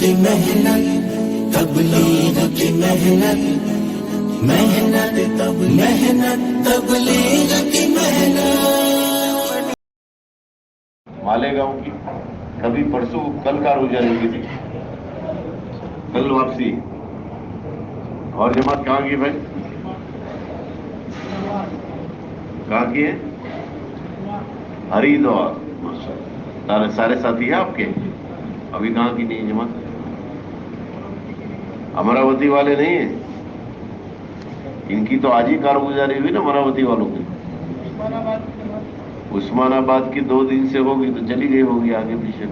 کی محنت، تبلیغ کی محنت، محنت تبلیغ کی محنت۔ مالیگاؤں کی کبھی پرسوں کل کارگزاری کی تھی، کل واپسی، اور جماعت کہاں کی بھائی؟ کہاں کی ہے؟ ہریدوار، ماشاءاللہ، سارے ساتھی ہیں آپ کے؟ ابھی کہاں کی نہیں جماعت؟ امراوتی والے نہیں ہیں؟ ان کی تو آج ہی کارگزاری ہوئی نا امراوتی والوں کی۔ عثمان آباد کی 2 دن سے ہوگی تو چلی گئی ہوگی آگے پیچھے۔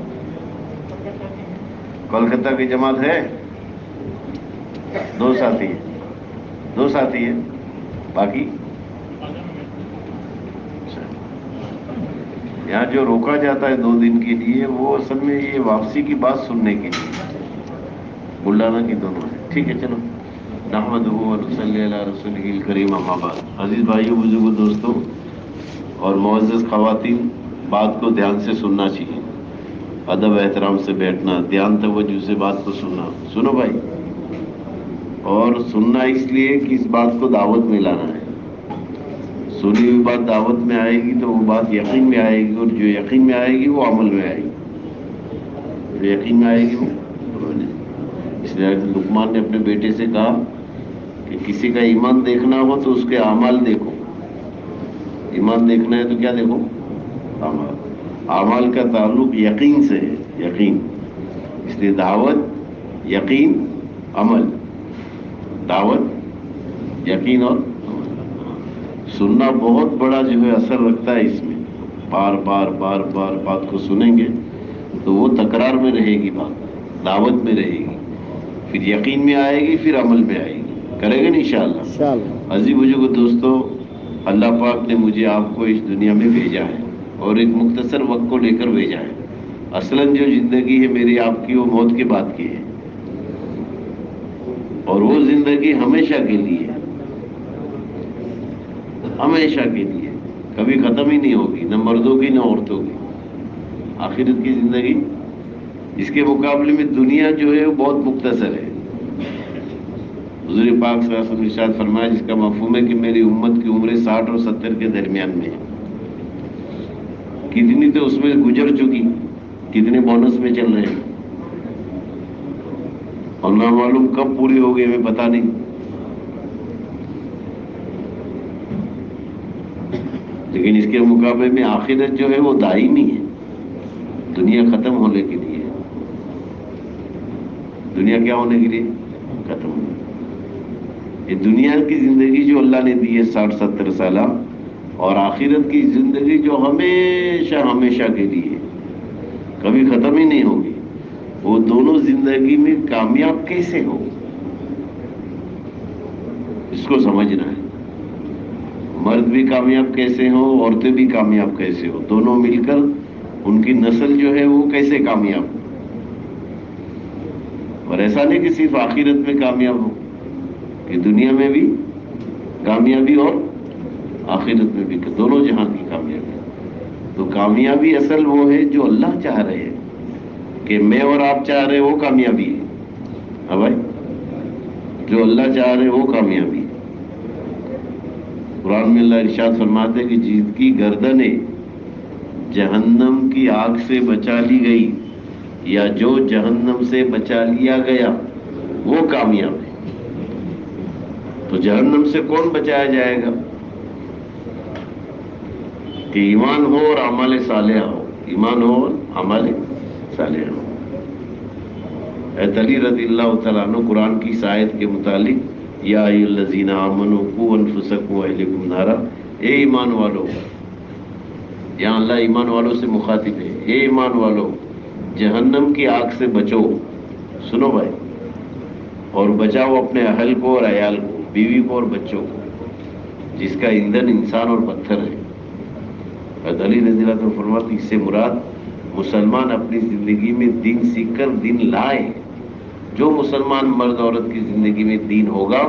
کولکتہ کی جماعت ہے، 2 ساتھی ہیں، 2 ساتھی ہیں، باقی یہاں جو روکا جاتا ہے 2 دن کے لیے وہ اصل میں یہ واپسی کی بات سننے کے لیے، بلانا کی دونوں ہے۔ ٹھیک ہے، چلو نحمدہ و نصلی علی رسولہ الکریم، اما بعد۔ عزیز بھائیوں، بزرگوں، دوستوں اور معزز خواتین، بات کو دھیان سے سننا چاہیے، ادب احترام سے بیٹھنا، دھیان توجہ سے بات کو سننا۔ سنو بھائی، اور سننا اس لیے کہ اس بات کو دعوت میں لانا ہے۔ سنی ہوئی بات دعوت میں آئے گی تو وہ بات یقین میں آئے گی، اور جو یقین میں آئے گی وہ عمل میں آئے گی، جو یقین میں آئے گی وہ عمل میں۔ اس لیے لقمان نے اپنے بیٹے سے کہا کہ کسی کا ایمان دیکھنا ہو تو اس کے اعمال دیکھو، ایمان دیکھنا ہے تو کیا دیکھو؟ اعمال۔ اعمال کا تعلق یقین سے ہے، یقین۔ اس لیے دعوت، یقین، عمل، دعوت، یقین اور سننا بہت بڑا جو ہے اثر رکھتا ہے اس میں۔ بار بار بار بار بات کو سنیں گے تو وہ تکرار میں رہے گی، بات دعوت میں رہے گی، پھر یقین میں آئے گی، پھر عمل میں آئے گی، کرے گا نا انشاءاللہ۔ عزیز بزرگوں، دوستو، اللہ پاک نے مجھے آپ کو اس دنیا میں بھیجا ہے اور ایک مختصر وقت کو لے کر بھیجا ہے۔ اصلاً جو زندگی ہے میری آپ کی وہ موت کے بعد کی ہے، اور وہ زندگی ہمیشہ کے لیے ہے، ہمیشہ کے لیے، کبھی ختم ہی نہیں ہوگی، نہ مردوں کی نہ عورتوں کی۔ آخرت کی زندگی، اس کے مقابلے میں دنیا جو ہے وہ بہت مختصر ہے۔ حضور پاک صلی اللہ علیہ وسلم ارشاد فرمایا، جس کا مفہوم ہے کہ میری امت کی عمریں 60 اور 70 کے درمیان میں ہے۔ کتنی تو اس میں گزر چکی، کتنے بونس میں چل رہے ہیں، اور نہ معلوم کب پوری ہو گئی، ہمیں پتہ نہیں۔ لیکن اس کے مقابلے میں آخرت جو ہے وہ دائمی ہے، دنیا ختم ہونے کے لیے، دنیا کیا ہونے کے لیے؟ ختم ہونے کے لیے۔ یہ دنیا کی زندگی جو اللہ نے دی ہے 60-70 سالہ، اور آخرت کی زندگی جو ہمیشہ ہمیشہ کے لیے کبھی ختم ہی نہیں ہوگی، وہ دونوں زندگی میں کامیاب کیسے ہو، اس کو سمجھنا ہے۔ مرد بھی کامیاب کیسے ہو، عورتیں بھی کامیاب کیسے ہو، دونوں مل کر ان کی نسل جو ہے وہ کیسے کامیاب ہو۔ اور ایسا نہیں کہ صرف آخرت میں کامیاب ہو، کہ دنیا میں بھی کامیابی اور آخرت میں بھی، کہ دونوں جہاں کی کامیابی۔ تو کامیابی اصل وہ ہے جو اللہ چاہ رہے ہیں، کہ میں اور آپ چاہ رہے ہیں وہ کامیابی ہے۔ ہاں بھائی، جو اللہ چاہ رہے ہیں وہ کامیابی ہے۔ قرآن میں اللہ ارشاد فرماتے ہیں کہ جس کی گردنیں جہنم کی آگ سے بچا لی گئی، یا جو جہنم سے بچا لیا گیا، وہ کامیاب ہے۔ تو جہنم سے کون بچایا جائے گا؟ کہ ایمان ہو اور اعمال صالحہ ہو، ایمان ہو اور اعمال صالحہ ہو۔ حضرت علی رضی اللہ تعالیٰ عنہ قرآن کی اس آیت کے متعلق، یا ایھا الذین آمنوا قوا انفسکم واہلکم نارا، اے ایمان والو، یہاں اللہ ایمان والوں سے مخاطب ہے، اے ایمان والو، جہنم کی آگ سے بچو، سنو بھائی، اور بچاؤ اپنے اہل کو اور عیال کو، بیوی کو اور بچوں کو، جس کا ایندھن انسان اور پتھر ہے۔ حضرت علی رضی اللہ عنہ فرماتے ہیں، اس سے مراد مسلمان اپنی زندگی میں دین سیکھ کر دین لائے۔ جو مسلمان مرد عورت کی زندگی میں دین ہوگا،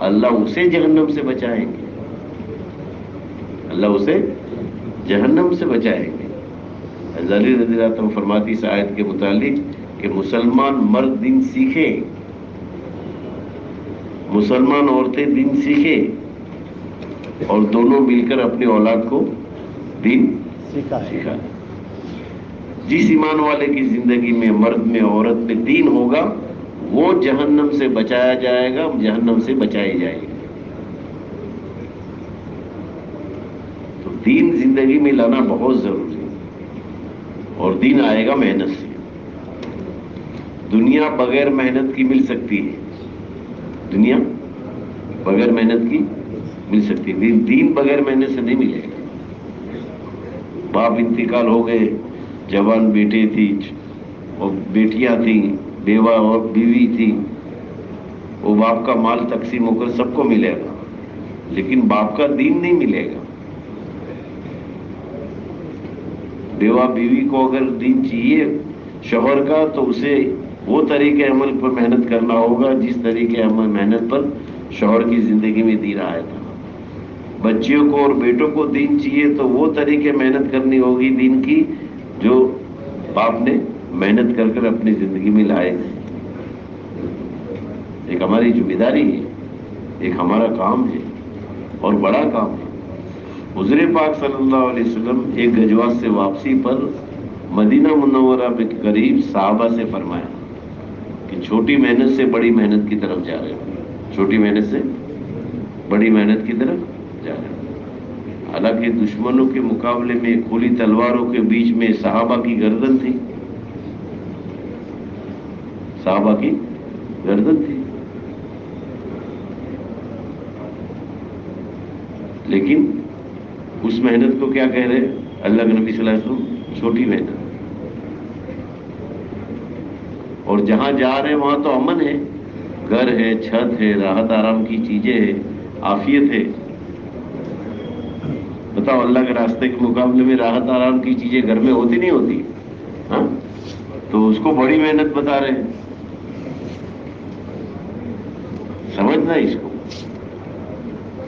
اللہ اسے جہنم سے بچائیں گے، اللہ اسے جہنم سے بچائیں گے۔ حضرت علی رضی اللہ عنہ فرماتی اس آیت کے متعلق، کہ مسلمان مرد دین سیکھے، مسلمان عورتیں دین سیکھے اور دونوں مل کر اپنی اولاد کو دین سکھائے۔ جس ایمان والے کی زندگی میں مرد میں عورت میں دین ہوگا وہ جہنم سے بچایا جائے گا، جہنم سے بچائی جائے گی۔ تو دین زندگی میں لانا بہت ضروری ہے، اور دین آئے گا محنت سے۔ دنیا بغیر محنت کی مل سکتی ہے، دنیا بغیر محنت کی مل سکتی ہے، دین بغیر محنت سے نہیں ملے گا۔ باپ انتقال ہو گئے، جوان بیٹے تھی اور بیٹیاں تھیں، بیوہ اور بیوی تھی، وہ باپ کا مال تقسیم ہو کر سب کو ملے گا، لیکن باپ کا دین نہیں ملے گا۔ بیوہ بیوی کو اگر دین چاہیے شوہر کا تو اسے وہ طریقے عمل پر محنت کرنا ہوگا جس طریقے عمل محنت پر شوہر کی زندگی میں دین آیا تھا۔ بچیوں کو اور بیٹوں کو دین چاہیے تو وہ طریقے محنت کرنی ہوگی دین کی جو باپ نے محنت کر کر اپنی زندگی میں لائے۔ ایک ہماری ذمہ داری ہے، ایک ہمارا کام ہے اور بڑا کام ہے۔ حضور پاک صلی اللہ علیہ وسلم ایک غزوہ سے واپسی پر مدینہ منورہ کے قریب صحابہ سے فرمایا کہ چھوٹی محنت سے بڑی محنت کی طرف جا رہے ہیں، چھوٹی محنت سے بڑی محنت کی طرف جا رہے ہیں۔ حالانکہ دشمنوں کے مقابلے میں کھلی تلواروں کے بیچ میں صحابہ کی گردن تھی، صحابہ کی گردن تھی، لیکن اس محنت کو کیا کہہ رہے ہیں اللہ کے نبی صلی اللہ علیہ وسلم؟ چھوٹی محنت۔ اور جہاں جا رہے ہیں وہاں تو امن ہے، گھر ہے، چھت ہے، راحت آرام کی چیزیں ہے، عافیت ہے۔ بتاؤ اللہ کے راستے کے مقابلے میں راحت آرام کی چیزیں گھر میں ہوتی نہیں ہوتی؟ ہاں، تو اس کو بڑی محنت بتا رہے ہیں۔ سمجھنا اس کو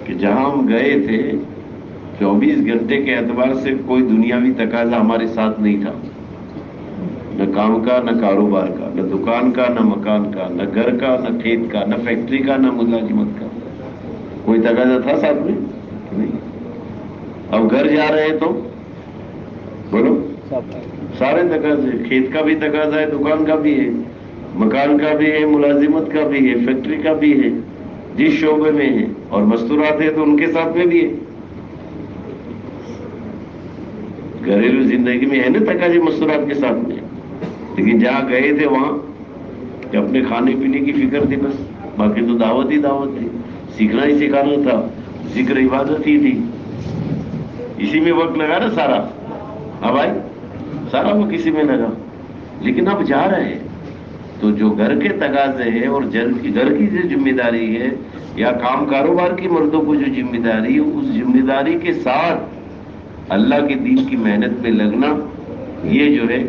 کہ جہاں ہم گئے تھے 24 گھنٹے کے اعتبار سے کوئی دنیاوی تقاضا ہمارے ساتھ نہیں تھا، نہ کام کا، نہ کاروبار کا، نہ دکان کا، نہ مکان کا، نہ گھر کا، نہ کھیت کا، نہ فیکٹری کا، نہ ملازمت کا۔ کوئی تقاضا تھا ساتھ میں؟ نہیں۔ اب گھر جا رہے ہیں تو بولو سارے تقاضے، کھیت کا بھی تقاضا ہے، دکان کا بھی ہے، مکان کا بھی ہے، ملازمت کا بھی ہے، فیکٹری کا بھی ہے، جس شعبے میں ہے، اور مستورات ہے تو ان کے ساتھ میں بھی ہے۔ گھریلو زندگی میں ہے نا تقاضے مستورات کے ساتھ میں، لیکن جہاں گئے تھے وہاں کہ اپنے کھانے پینے کی فکر تھی بس، باقی تو دعوت ہی دعوت تھی، سیکھنا ہی سکھانا تھا، ذکر عبادت ہی تھی، اسی میں وقت لگا نا سارا۔ ہاں بھائی، سارا وہ کسی میں لگا۔ لیکن اب جا رہے ہیں تو جو گھر کے تقاضے ہیں اور گھر کی جو ذمہ داری ہے یا کام کاروبار کی مردوں کو جو ذمہ داری ہے، اس ذمہ داری کے ساتھ اللہ کے دین کی محنت میں لگنا، یہ جو ہے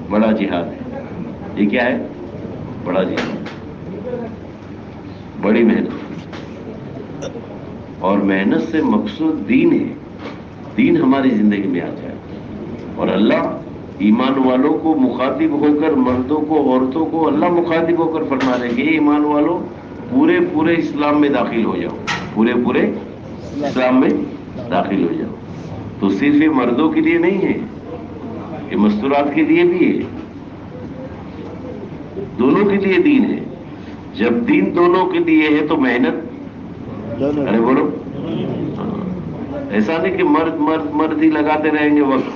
بڑا جہاد ہے۔ یہ کیا ہے؟ بڑا جہاد، بڑی محنت۔ اور محنت سے مقصود دین ہے، دین ہماری زندگی میں آ جائے، اور اللہ ایمان والوں کو مخاطب ہو کر، مردوں کو، عورتوں کو اللہ مخاطب ہو کر فرما رہے کہ اے ایمان والوں پورے پورے اسلام میں داخل ہو جاؤ، پورے پورے اسلام میں داخل ہو جاؤ۔ تو صرف یہ مردوں کے لیے نہیں ہے، یہ مستورات کے لیے بھی ہے، دونوں کے لیے دین ہے۔ جب دین دونوں کے لیے ہے تو محنت، ارے بولو، ایسا نہیں کہ مرد مرد مرد ہی لگاتے رہیں گے وقت،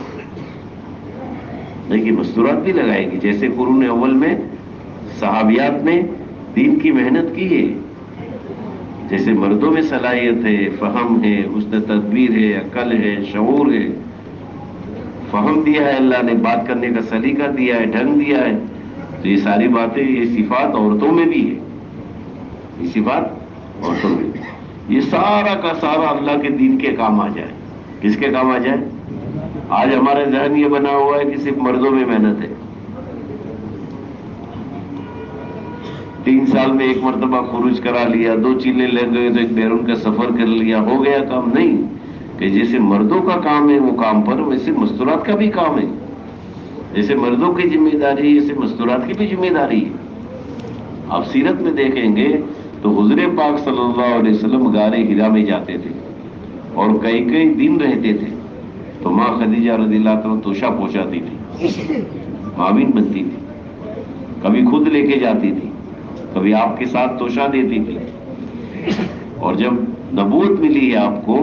نہیں کہ مستورات بھی لگائے گی۔ جیسے قرون اول میں صحابیات نے دین کی محنت کی ہے، جیسے مردوں میں صلاحیت ہے، فہم ہے، حسن تدبیر ہے، عقل ہے، شعور ہے، فہم دیا ہے اللہ نے، بات کرنے کا سلیقہ دیا ہے، ڈھنگ دیا ہے، تو یہ ساری باتیں، یہ صفات عورتوں میں بھی ہے، یہ صفات عورتوں میں بھی۔ یہ سارا کا سارا اللہ کے دین کے کام آ جائے۔ کس کے کام آ جائے؟ آج ہمارے ذہن یہ بنا ہوا ہے کہ صرف مردوں میں محنت ہے، 3 سال میں 1 مرتبہ خروج کرا لیا، 2 چیلے لگ گئے تو 1 بیرون کا سفر کر لیا، ہو گیا کام۔ نہیں، کہ جیسے مردوں کا کام ہے وہ کام پر، ویسے مستورات کا بھی کام ہے۔ جیسے مردوں کی ذمہ داری ہے، ایسے مستورات کی بھی ذمہ داری ہے. آپ سیرت میں دیکھیں گے تو حضور پاک صلی اللہ علیہ وسلم غار حرا میں جاتے تھے اور کئی کئی دن رہتے تھے، تو ماں خدیجہ رضی اللہ عنہا توشہ پہنچاتی تھی، معاون بنتی تھی، کبھی خود لے کے جاتی تھی، کبھی آپ کے ساتھ توشہ دیتی تھی. اور جب نبوت ملی ہے آپ کو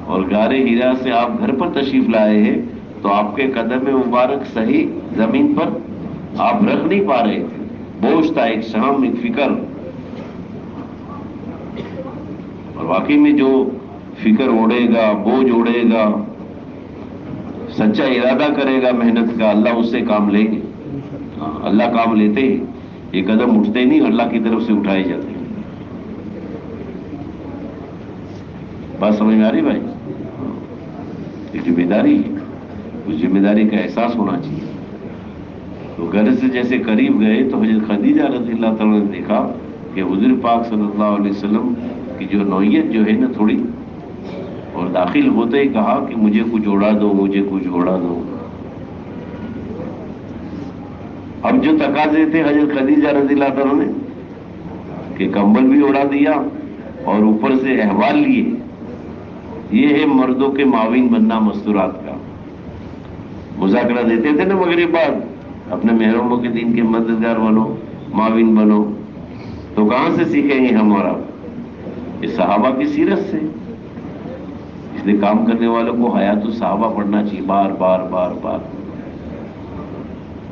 اور غار حرا سے آپ گھر پر تشریف لائے ہیں تو آپ کے قدم مبارک صحیح زمین پر آپ رکھ نہیں پا رہے تھے. بوجھ تھا، ایک شام، ایک فکر. اور واقعی میں جو فکر اڑے گا، بوجھ اڑے گا، سچا ارادہ کرے گا محنت کا، اللہ اس سے کام لیں گے. اللہ کام لیتے ہی، یہ قدم اٹھتے نہیں، اللہ کی طرف سے اٹھائے جاتے ہیں. بات سمجھ میں آ رہی بھائی؟ یہ ذمہ داری ہے، اس ذمہ داری کا احساس ہونا چاہیے. تو گھر سے جیسے قریب گئے تو حضرت خدیجہ رضی اللہ تعالیٰ نے دیکھا کہ حضور پاک صلی اللہ علیہ وسلم کی جو نوعیت جو ہے نا تھوڑی، اور داخل ہوتے ہی کہا کہ مجھے کچھ اوڑا دو، مجھے کچھ اوڑا دو. اب جو تقاضے تھے حضرت خدیجہ رضی اللہ تعالیٰ نے کہ کمبل بھی اوڑا دیا اور اوپر سے احوال لیے. یہ ہے مردوں کے معاون بننا مستورات کا. مذاکرہ دیتے تھے نا مغرب بعد، اپنے محرموں کے دین کے مددگار بنو، معاون بنو. تو کہاں سے سیکھیں گے ہمارا؟ اس صحابہ کی سیرت سے. اس لیے کام کرنے والوں کو حیات الصحابہ پڑھنا چاہیے بار بار بار بار.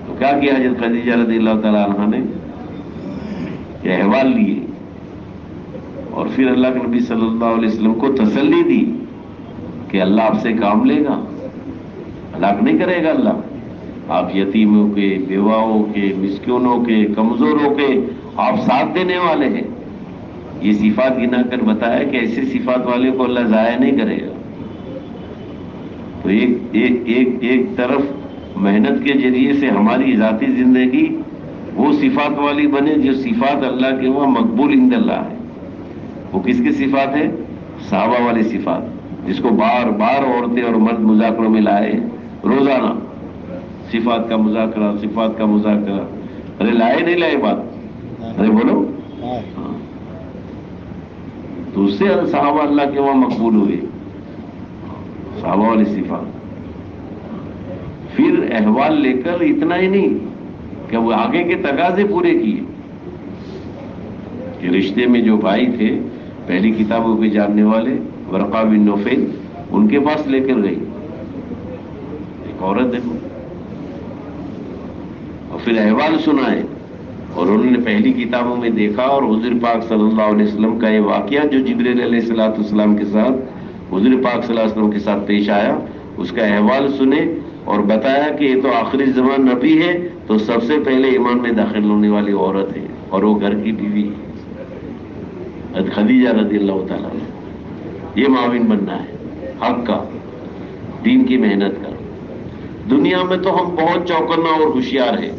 تو کیا کیا حضرت خدیجہ رضی اللہ تعالیٰ عنہ نے؟ کہ احوال لیے اور پھر اللہ کے نبی صلی اللہ علیہ وسلم کو تسلی دی کہ اللہ آپ سے کام لے گا، ہلاک نہیں کرے گا اللہ. آپ یتیموں کے، بیواؤں کے، مسکینوں کے، کمزوروں کے آپ ساتھ دینے والے ہیں. یہ صفات گنا کر بتایا کہ ایسی صفات والے کو اللہ ضائع نہیں کرے گا. تو ایک طرف محنت کے ذریعے سے ہماری ذاتی زندگی وہ صفات والی بنے جو صفات اللہ کے وہاں مقبول عند اللہ ہے. وہ کس کی صفات ہے؟ صحابہ والی صفات، جس کو بار بار عورتیں اور مرد مذاکروں میں لائے روزانہ. صفات کا مذاکرہ، صفات کا مذاکرہ. ارے لائے نہیں لائے بات؟ ارے بولو. تو اس سے صحابہ اللہ کے وہاں مقبول ہوئے، صحابہ والی صفات. پھر احوال لے کر اتنا ہی نہیں کہ وہ آگے کے تقاضے پورے کیے. کہ رشتے میں جو بھائی تھے پہلی کتابوں کے جاننے والے ورقہ بن نوفل، ان کے پاس لے کر گئی. ایک عورت دیکھو، اور پھر احوال سنائے. اور انہوں نے پہلی کتابوں میں دیکھا اور حضور پاک صلی اللہ علیہ وسلم کا یہ واقعہ جو جبریل علیہ الصلوۃ والسلام کے ساتھ حضور پاک صلی اللہ علیہ وسلم کے ساتھ پیش آیا، اس کا احوال سنے اور بتایا کہ یہ تو آخری زمان نبی ہے، تو سب سے پہلے ایمان میں داخل ہونے والی عورت ہے اور وہ گھر کی بیوی ہے خدیجہ رضی اللہ تعالیٰ. یہ معاون بننا ہے حق کا، دین کی محنت کا. دنیا میں تو ہم بہت چوکنا اور ہوشیار ہیں،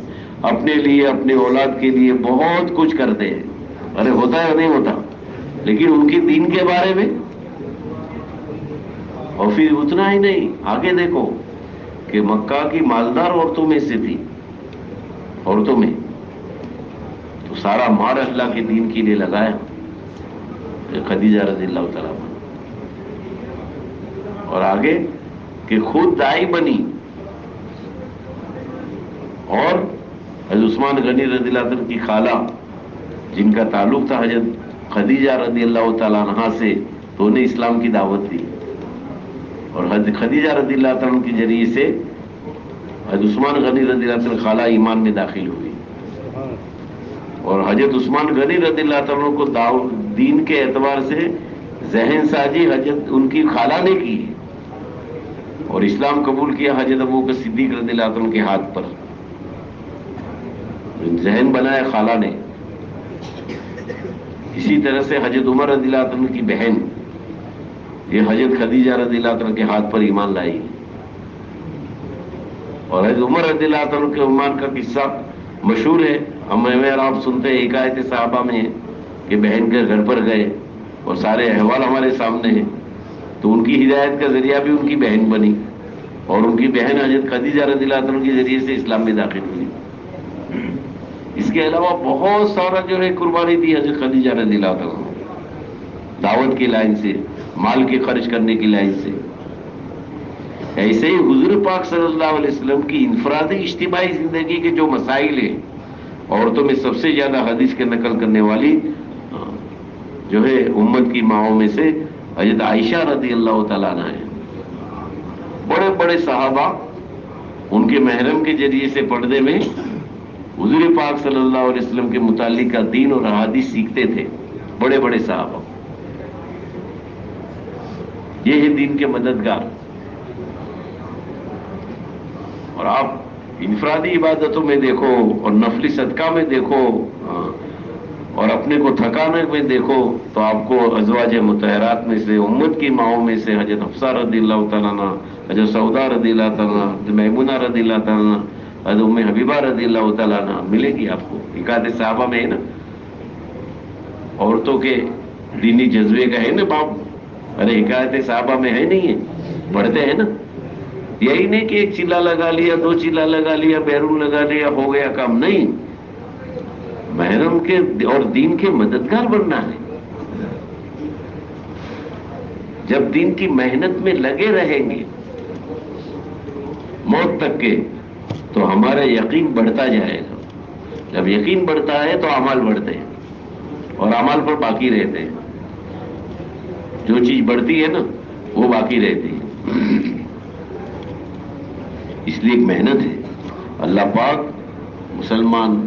اپنے لیے اپنے اولاد کے لیے بہت کچھ کرتے ہیں. ارے ہوتا ہے نہیں ہوتا؟ لیکن ان کی دین کے بارے میں. اور پھر اتنا ہی نہیں، آگے دیکھو کہ مکہ کی مالدار عورتوں میں سے تھی، عورتوں میں تو سارا مال اللہ کے دین کے لیے لگایا خدیجہ رضی اللہ تعالیٰ. اور آگے کہ خود دائی بنی. اور حضرت عثمان غنی رضی اللہ عنہ کی خالہ جن کا تعلق تھا حضرت خدیجہ رضی اللہ تعالیٰ عنہ سے، تو انہیں اسلام کی دعوت دی. اور حضرت خدیجہ رضی اللہ عنہ کے ذریعے سے حضرت عثمان غنی رضی اللہ عنہ خالہ ایمان میں داخل ہوئی. اور حضرت عثمان غنی رضی اللہ عنہ کو دین کے اعتبار سے ذہن سازی حضرت ان کی خالہ نے کی اور اسلام قبول کیا حضرت ابوبکر صدیق رضی اللہ عنہ کے ہاتھ پر. ذہن بنایا خالہ نے. اسی طرح سے حضرت عمر رضی اللہ عنہ کی بہن یہ حضرت خدیجہ رضی اللہ عنہ کے ہاتھ پر ایمان لائی. اور حضرت عمر رضی اللہ عنہ کے ایمان کا قصہ مشہور ہے، ہم اور آپ سنتے ہیں. حکایت صحابہ میں ہے کہ بہن کے گھر پر گئے اور سارے احوال ہمارے سامنے ہیں. تو ان کی ہدایت کا ذریعہ بھی ان کی بہن بنی اور ان کی بہن حضرت خدیجہ رضی اللہ عنہ کے ذریعے سے اسلام میں داخل ہوئی. اس کے علاوہ بہت سارا جو ہے قربانی دی حضرت خدیجہ رضی اللہ عنہ، دعوت کی لائن سے، مال کے خرچ کرنے کی لائن سے. ایسے ہی حضور پاک صلی اللہ علیہ وسلم کی انفرادی اجتماعی زندگی کے جو مسائل ہیں، عورتوں میں سب سے زیادہ حدیث کے نقل کرنے والی جو ہے امت کی ماؤں میں سے حضرت عائشہ رضی اللہ تعالیٰ عنہ ہے. بڑے بڑے صحابہ ان کے محرم کے ذریعے سے پردے میں حضور پاک صلی اللہ علیہ وسلم کے متعلق کا دین اور احادیث سیکھتے تھے. بڑے بڑے صحابہ، یہ ہے دین کے مددگار. اور آپ انفرادی عبادتوں میں دیکھو اور نفلی صدقہ میں دیکھو اور اپنے کو تھکانے میں دیکھو تو آپ کو ازواج مطہرات میں سے، امت کی ماؤں میں سے حضرت حفصہ رضی اللہ تعالیٰ عنہ، حضرت سودا رضی اللہ تعالیٰ عنہ، حضرت میمونہ رضی اللہ تعالیٰ عنہ، حضرت ام حبیبہ رضی اللہ تعالیٰ عنہ ملے گی آپ کو. حکایت صحابہ میں ہے نا، عورتوں کے دینی جذبے کا ہے نا باب. ارے حکایت صحابہ میں ہے نہیں ہے، پڑھتے ہیں نا. یہی نہیں کہ ایک چلا لگا لیا، دو چلا لگا لیا، بیرون لگا لیا، ہو گیا کام. نہیں، محرم کے اور دین کے مددگار بننا ہے. جب دین کی محنت میں لگے رہیں گے موت تک کے تو ہمارا یقین بڑھتا جائے گا. جب یقین بڑھتا ہے تو اعمال بڑھتے ہیں اور اعمال پر باقی رہتے ہیں. جو چیز بڑھتی ہے نا وہ باقی رہتی ہے. اس لیے ایک محنت ہے. اللہ پاک مسلمان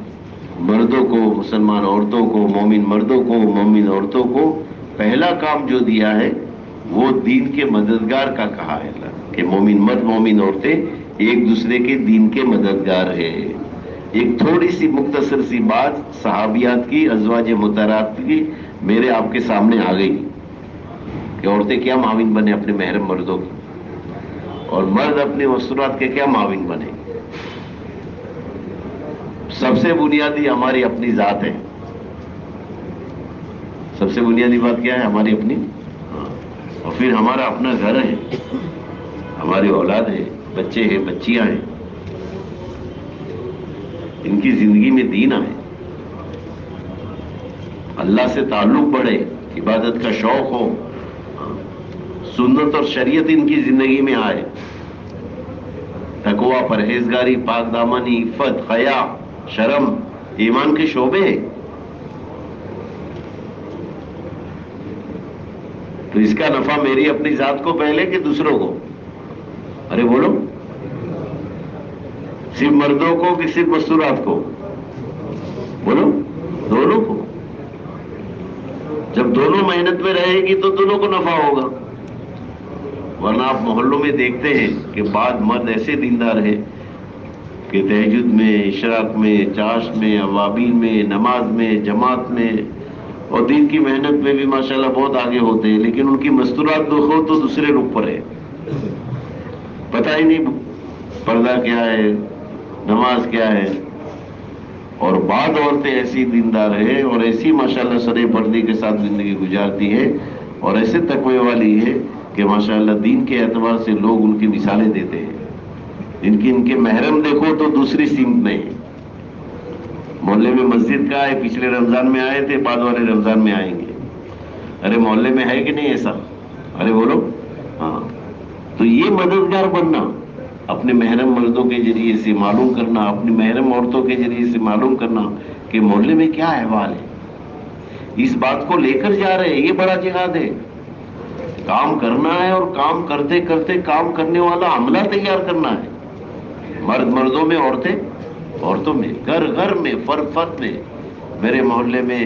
مردوں کو، مسلمان عورتوں کو، مومن مردوں کو، مومن عورتوں کو پہلا کام جو دیا ہے وہ دین کے مددگار کا کہا ہے اللہ، کہ مومن مرد مومن عورتیں ایک دوسرے کے دین کے مددگار ہیں. ایک تھوڑی سی مختصر سی بات صحابیات کی، ازواج مطہرات کی میرے آپ کے سامنے آ گئی کہ عورتیں کیا معاون بنے اپنے محرم مردوں کی، اور مرد اپنے مستورات کے کیا معاون بنے. سب سے بنیادی ہماری اپنی ذات ہے. سب سے بنیادی بات کیا ہے؟ ہماری اپنی. اور پھر ہمارا اپنا گھر ہے، ہماری اولاد ہے، بچے ہیں، بچیاں ہیں. ان کی زندگی میں دین آئے، اللہ سے تعلق بڑھے، عبادت کا شوق ہو، سنت اور شریعت ان کی زندگی میں آئے، تقویٰ، پرہیزگاری، پاک دامنی، عفت، حیا، شرم، ایمان کے شعبے ہیں. تو اس کا نفع میری اپنی ذات کو پہلے کہ دوسروں کو؟ ارے بولو، صرف مردوں کو کہ صرف مستورات کو؟ بولو، دونوں کو. جب دونوں محنت میں رہے گی تو دونوں کو نفع ہوگا. ورنہ آپ محلوں میں دیکھتے ہیں کہ بعض مرد ایسے دیندار ہیں کہ تہجد میں، اشراق میں، چاش میں، اوابین میں، نماز میں، جماعت میں اور دین کی محنت میں بھی ماشاءاللہ بہت آگے ہوتے ہیں، لیکن ان کی مستورات دیکھو تو دوسرے رخ پر ہے. پتہ ہی نہیں پردہ کیا ہے، نماز کیا ہے. اور بعض عورتیں ایسی دیندار ہیں اور ایسی ماشاءاللہ سرے پردے کے ساتھ زندگی گزارتی ہے اور ایسے تقوی والی ہے کہ ماشاءاللہ دین کے اعتبار سے لوگ ان کی مثالیں دیتے ہیں. ان کے محرم دیکھو تو دوسری سمت میں ہے. محلے میں مسجد کا ہے، پچھلے رمضان میں آئے تھے، بعد والے رمضان میں آئیں گے. ارے محلے میں ہے کہ نہیں ایسا؟ ارے بولو. ہاں. تو یہ مددگار بننا، اپنے محرم مردوں کے ذریعے سے معلوم کرنا، اپنی محرم عورتوں کے ذریعے سے معلوم کرنا کہ محلے میں کیا احوال ہے، اس بات کو لے کر جا رہے ہیں. یہ بڑا جہاد ہے. کام کرنا ہے اور کام کرتے کرتے کام کرنے والا عملہ تیار کرنا ہے. مرد مردوں میں، عورتیں عورتوں میں، گھر گھر میں، فرد فرد میں. میرے محلے میں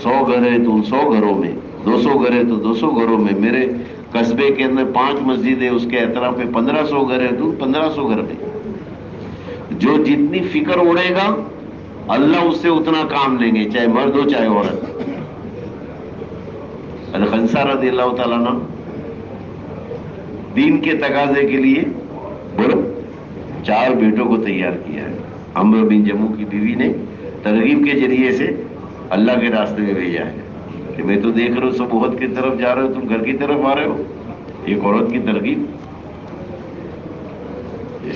100 گھر ہے تو 100 گھروں میں، 200 گھر ہے تو 200 گھروں میں. میرے قصبے کے اندر 5 مسجد ہے، اس کے اعتراف میں 1500 گھر ہے تو 1500 گھر میں. جو جتنی فکر اڑے گا اللہ اس سے اتنا کام لیں گے، چاہے مرد ہو چاہے عورت. الخنسا رضی اللہ تعالیٰ عنہ دین کے تقاضے کے لیے بولو 4 بیٹوں کو تیار کیا ہے. عمرو بن جموع کی بیوی نے ترغیب کے ذریعے سے اللہ کے راستے میں بھیجا ہے کہ میں تو دیکھ رہا ہوں سب عہد کی طرف جا رہے ہو، تم گھر کی طرف آ رہے ہو. ایک عورت کی ترغیب.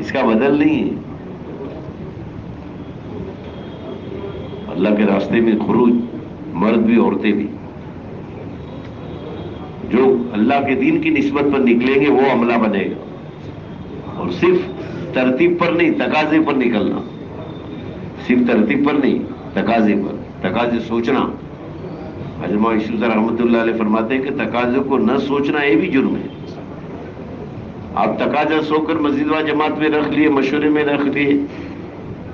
اس کا بدل نہیں ہے. اللہ کے راستے میں خروج، مرد بھی عورتیں بھی، جو اللہ کے دین کی نسبت پر نکلیں گے وہ عملہ بنے گا. اور صرف ترتیب پر نہیں، تقاضے پر نکلنا. صرف ترتیب پر نہیں، تقاضے پر. تقاضے سوچنا. علامہ یوسف رحمۃ اللہ علیہ فرماتے ہیں کہ تقاضے کو نہ سوچنا یہ بھی جرم ہے. آپ تقاضا سو کر مسجد و جماعت میں رکھ لیے، مشورے میں رکھ لیے،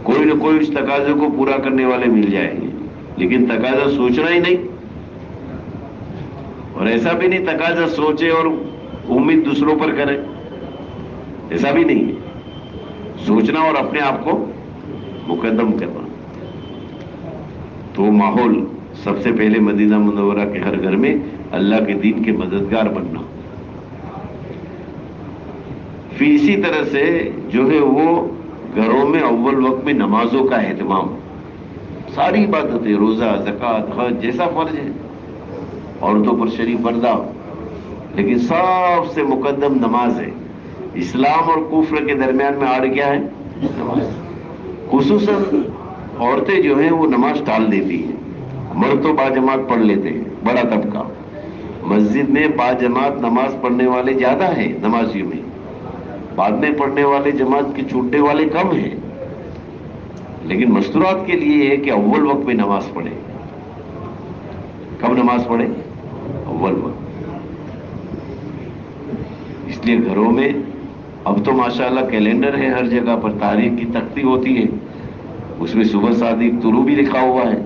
کوئی نہ کوئی اس تقاضے کو پورا کرنے والے مل جائیں گے، لیکن تقاضا سوچنا ہی نہیں. اور ایسا بھی نہیں تقاضا سوچے اور امید دوسروں پر کرے، ایسا بھی نہیں ہے. سوچنا اور اپنے آپ کو مقدم کرنا. تو ماحول سب سے پہلے مدینہ منورہ کے ہر گھر میں اللہ کے دین کے مددگار بننا. پھر اسی طرح سے جو ہے وہ گھروں میں اول وقت میں نمازوں کا اہتمام. ساری عبادتیں، روزہ، زکوٰۃ، حج جیسا فرض ہے، عورتوں پر شریف پردہ، لیکن سب سے مقدم نماز ہے. اسلام اور کفر کے درمیان میں آڑ کیا ہے؟ نماز. خصوصاً عورتیں جو ہیں وہ نماز ٹال دیتی ہیں. مرد تو باجماعت پڑھ لیتے ہیں، بڑا طبقہ. مسجد میں باجماعت نماز پڑھنے والے زیادہ ہیں نمازیوں میں، بعد میں پڑھنے والے جماعت کے چھوٹنے والے کم ہیں. لیکن مستورات کے لیے یہ ہے کہ اول وقت میں نماز پڑھے. کب نماز پڑھے؟ اول وقت. اس لیے گھروں میں اب تو ماشاءاللہ کیلنڈر ہے، ہر جگہ پر تاریخ کی تختی ہوتی ہے، اس میں صبح صادق طلوع بھی لکھا ہوا ہے،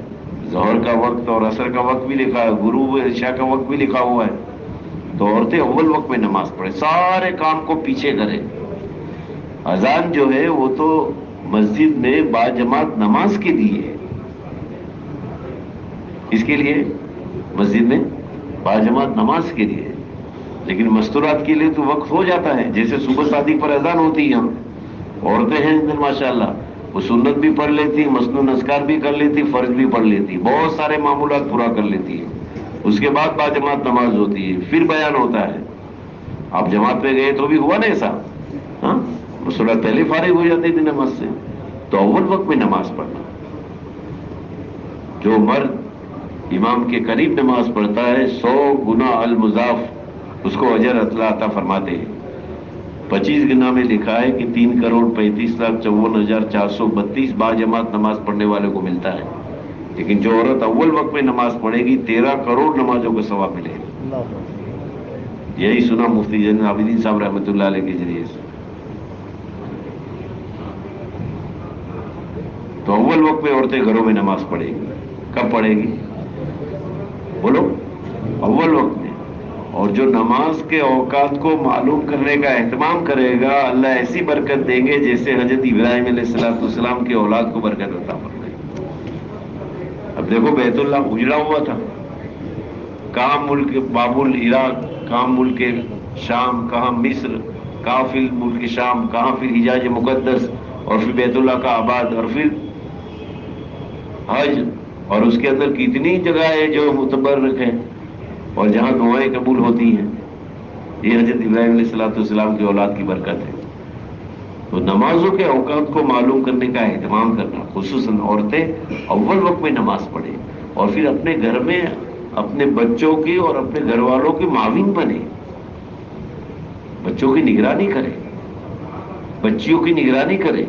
ظہر کا وقت اور عصر کا وقت بھی لکھا ہے، غروب عشاء کا وقت بھی لکھا ہوا ہے. تو عورتیں اول وقت میں نماز پڑھے، سارے کام کو پیچھے کریں. اذان جو ہے وہ تو مسجد میں باجماعت نماز کے لیے ہے. اس کے لیے مسجد میں باجماعت نماز کے لیے ہے، لیکن مستورات کے لیے تو وقت ہو جاتا ہے. جیسے صبح صادق پر اذان ہوتی ہے، عورتیں ہیں اندر ماشاءاللہ، وہ سنت بھی پڑھ لیتی، مسنون اذکار بھی کر لیتی، فرض بھی پڑھ لیتی، بہت سارے معمولات پورا کر لیتی ہے. اس کے بعد باجماعت نماز ہوتی ہے، پھر بیان ہوتا ہے. آپ جماعت میں گئے تو بھی ہوا نا ایسا؟ ہاں، مستورات پہلے فارغ ہو جاتی تھی نماز سے. تو اول وقت میں نماز پڑھنا. جو مرد امام کے قریب نماز پڑھتا ہے 100 گنا المضاف اس کو اجر اللہ عطا فرماتے ہیں. 25 گنا میں لکھا ہے کہ 3,35,54,432 باجماعت نماز پڑھنے والے کو ملتا ہے. لیکن جو عورت اول وقت میں نماز پڑھے گی 13 کروڑ نمازوں کا ثواب ملے گا. یہی سنا مفتی زین العابدین صاحب رحمۃ اللہ علیہ کے ذریعے سے. تو اول وقت میں عورتیں گھروں میں نماز پڑھے گی. کب پڑھے گی؟ بولو، اول وقت میں. اور جو نماز کے اوقات کو معلوم کرنے کا اہتمام کرے گا اللہ ایسی برکت دیں گے جیسے حضرت ابراہیم علیہ السلام کی اولاد کو برکت عطا فرمائے. اب دیکھو بیت اللہ اجڑا ہوا تھا، کہاں ملک بابل عراق، کہاں ملک شام، کہاں مصر، کہاں پھر ملک شام، کہاں پھر حجاز مقدس، اور پھر بیت اللہ کا آباد، اور پھر حج. اور اس کے اندر کتنی جگہ ہے جو متبرک ہیں اور جہاں دعائیں قبول ہوتی ہیں. یہ حضرت ابراہیم علیہ السلام کی اولاد کی برکت ہے. تو نمازوں کے اوقات کو معلوم کرنے کا اہتمام کرنا، خصوصاً عورتیں اول وقت میں نماز پڑھیں اور پھر اپنے گھر میں اپنے بچوں کی اور اپنے گھر والوں کی معاون بنے. بچوں کی نگرانی کرے، بچیوں کی نگرانی کرے،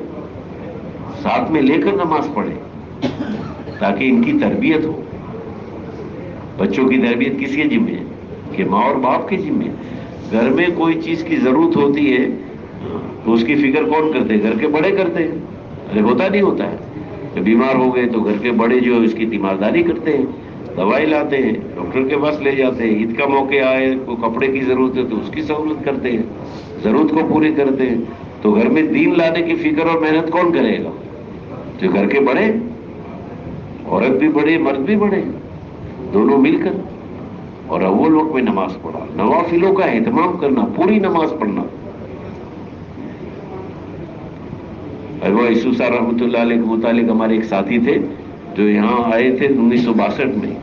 ساتھ میں لے کر نماز پڑھے تاکہ ان کی تربیت ہو. بچوں کی تربیت کس کے ذمہ ہے؟ کہ ماں اور باپ کے ذمہ. گھر میں کوئی چیز کی ضرورت ہوتی ہے تو اس کی فکر کون کرتے ہیں؟ گھر کے بڑے کرتے ہیں. ارے ہوتا نہیں ہوتا ہے. جب بیمار ہو گئے تو گھر کے بڑے جو اس کی تیمارداری کرتے ہیں، دوائی لاتے ہیں، ڈاکٹر کے پاس لے جاتے ہیں. عید کا موقع آئے، کوئی کپڑے کی ضرورت ہے تو اس کی سہولت کرتے ہیں، ضرورت کو پوری کرتے ہیں. تو گھر میں دین لانے کی فکر اور محنت کون کرے گا؟ جو گھر کے بڑے، عورت بھی بڑے، مرد بھی بڑے، دونوں مل کر. اور اول وقت میں نماز پڑھا، نوافلوں کا اہتمام کرنا، پوری نماز پڑھنا. اروا یسوع رحمۃ اللہ علیہ کے متعلق ہمارے ایک ساتھی تھے جو یہاں آئے تھے 1962 میں.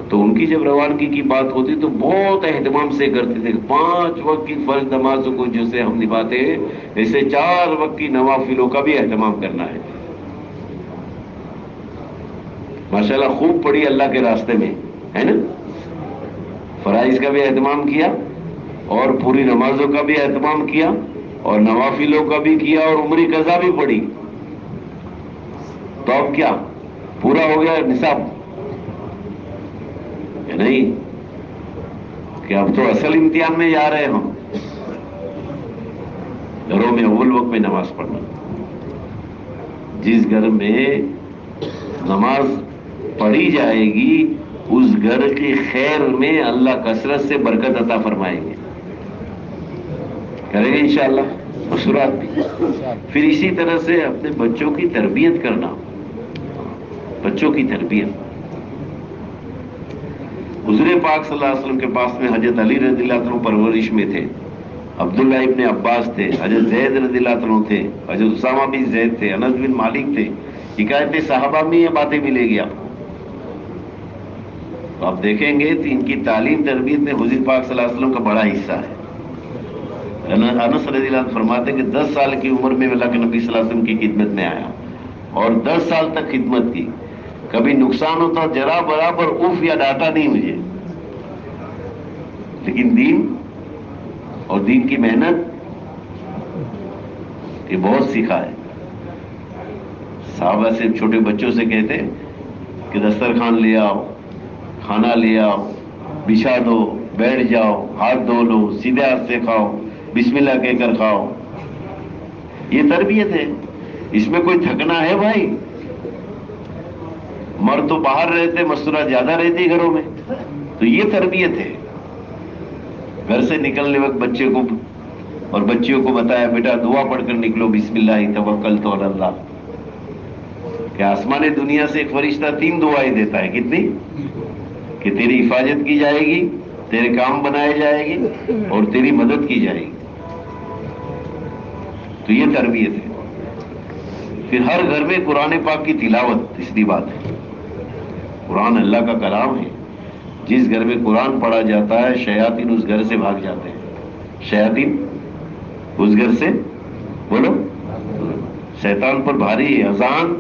تو ان کی جب روانگی کی بات ہوتی تو بہت اہتمام سے کرتے تھے. 5 وقت کی فرض نمازوں کو جیسے ہم نبھاتے ہیں ایسے 4 وقت کی نوافلوں کا بھی اہتمام کرنا ہے. ماشاءاللہ خوب پڑھی اللہ کے راستے میں ہے نا. فرائض کا بھی اہتمام کیا اور پوری نمازوں کا بھی اہتمام کیا اور نوافلوں کا بھی کیا اور عمری قضا بھی پڑھی. تو اب کیا پورا ہو گیا نصاب یا نہیں کہ اب تو اصل امتحان میں جا رہے ہم. گھروں میں اول وقت میں نماز پڑھنا. جس گھر میں نماز پڑھی جائے گی اس گھر کے خیر میں اللہ کثرت سے برکت عطا فرمائیں گے. کریں گے انشاءاللہ مشورات بھی. پھر اسی طرح سے اپنے بچوں کی تربیت کرنا. بچوں کی تربیت. حضور پاک صلی اللہ علیہ وسلم کے پاس میں حضرت علی رضی اللہ عنہ پرورش میں تھے, عبداللہ ابن عباس تھے, حضرت زید رضی اللہ عنہ تھے, حضرت اسامہ بن زید تھے, انس بن مالک تھے. حکایت صحابہ میں یہ باتیں ملے گی آپ کو. تو آپ دیکھیں گے تو ان کی تعلیم تربیت میں حضور پاک صلی اللہ علیہ وسلم کا بڑا حصہ ہے. انس رضی اللہ عنہ فرماتے ہیں کہ 10 سال کی عمر میں اللہ کے نبی صلی اللہ علیہ وسلم کی خدمت میں آیا اور 10 سال تک خدمت کی. کبھی نقصان ہوتا ذرا برابر اف یا ڈانٹا نہیں مجھے, لیکن دین اور دین کی محنت یہ بہت سیکھا ہے. صحابہ سے چھوٹے بچوں سے کہتے کہ دسترخوان لے آؤ, کھانا لے آؤ, بچھا دو, بیٹھ جاؤ, ہاتھ دھو لو, سیدھے ہاتھ سے کھاؤ, بسم اللہ کہہ کر کھاؤ. یہ تربیت ہے. اس میں کوئی تھکنا ہے بھائی؟ مرد تو باہر رہتے, مستورات زیادہ رہتی گھروں میں, تو یہ تربیت ہے. گھر سے نکلنے وقت بچے کو اور بچیوں کو بتایا بیٹا دعا پڑھ کر نکلو, بسم اللہ توکلت علی اللہ. کہ آسمان دنیا سے ایک فرشتہ 3 دعائیں دیتا ہے. کتنی؟ کہ تیری حفاظت کی جائے گی, تیرے کام بنائے جائے گی اور تیری مدد کی جائے گی. تو یہ تربیت ہے. پھر ہر گھر میں قرآن پاک کی تلاوت. تیسری بات ہے قرآن اللہ کا کلام ہے. جس گھر میں قرآن پڑھا جاتا ہے شیاطین اس گھر سے بھاگ جاتے ہیں. شیاطین اس گھر سے بولو شیطان پر بھاری ہے. اذان,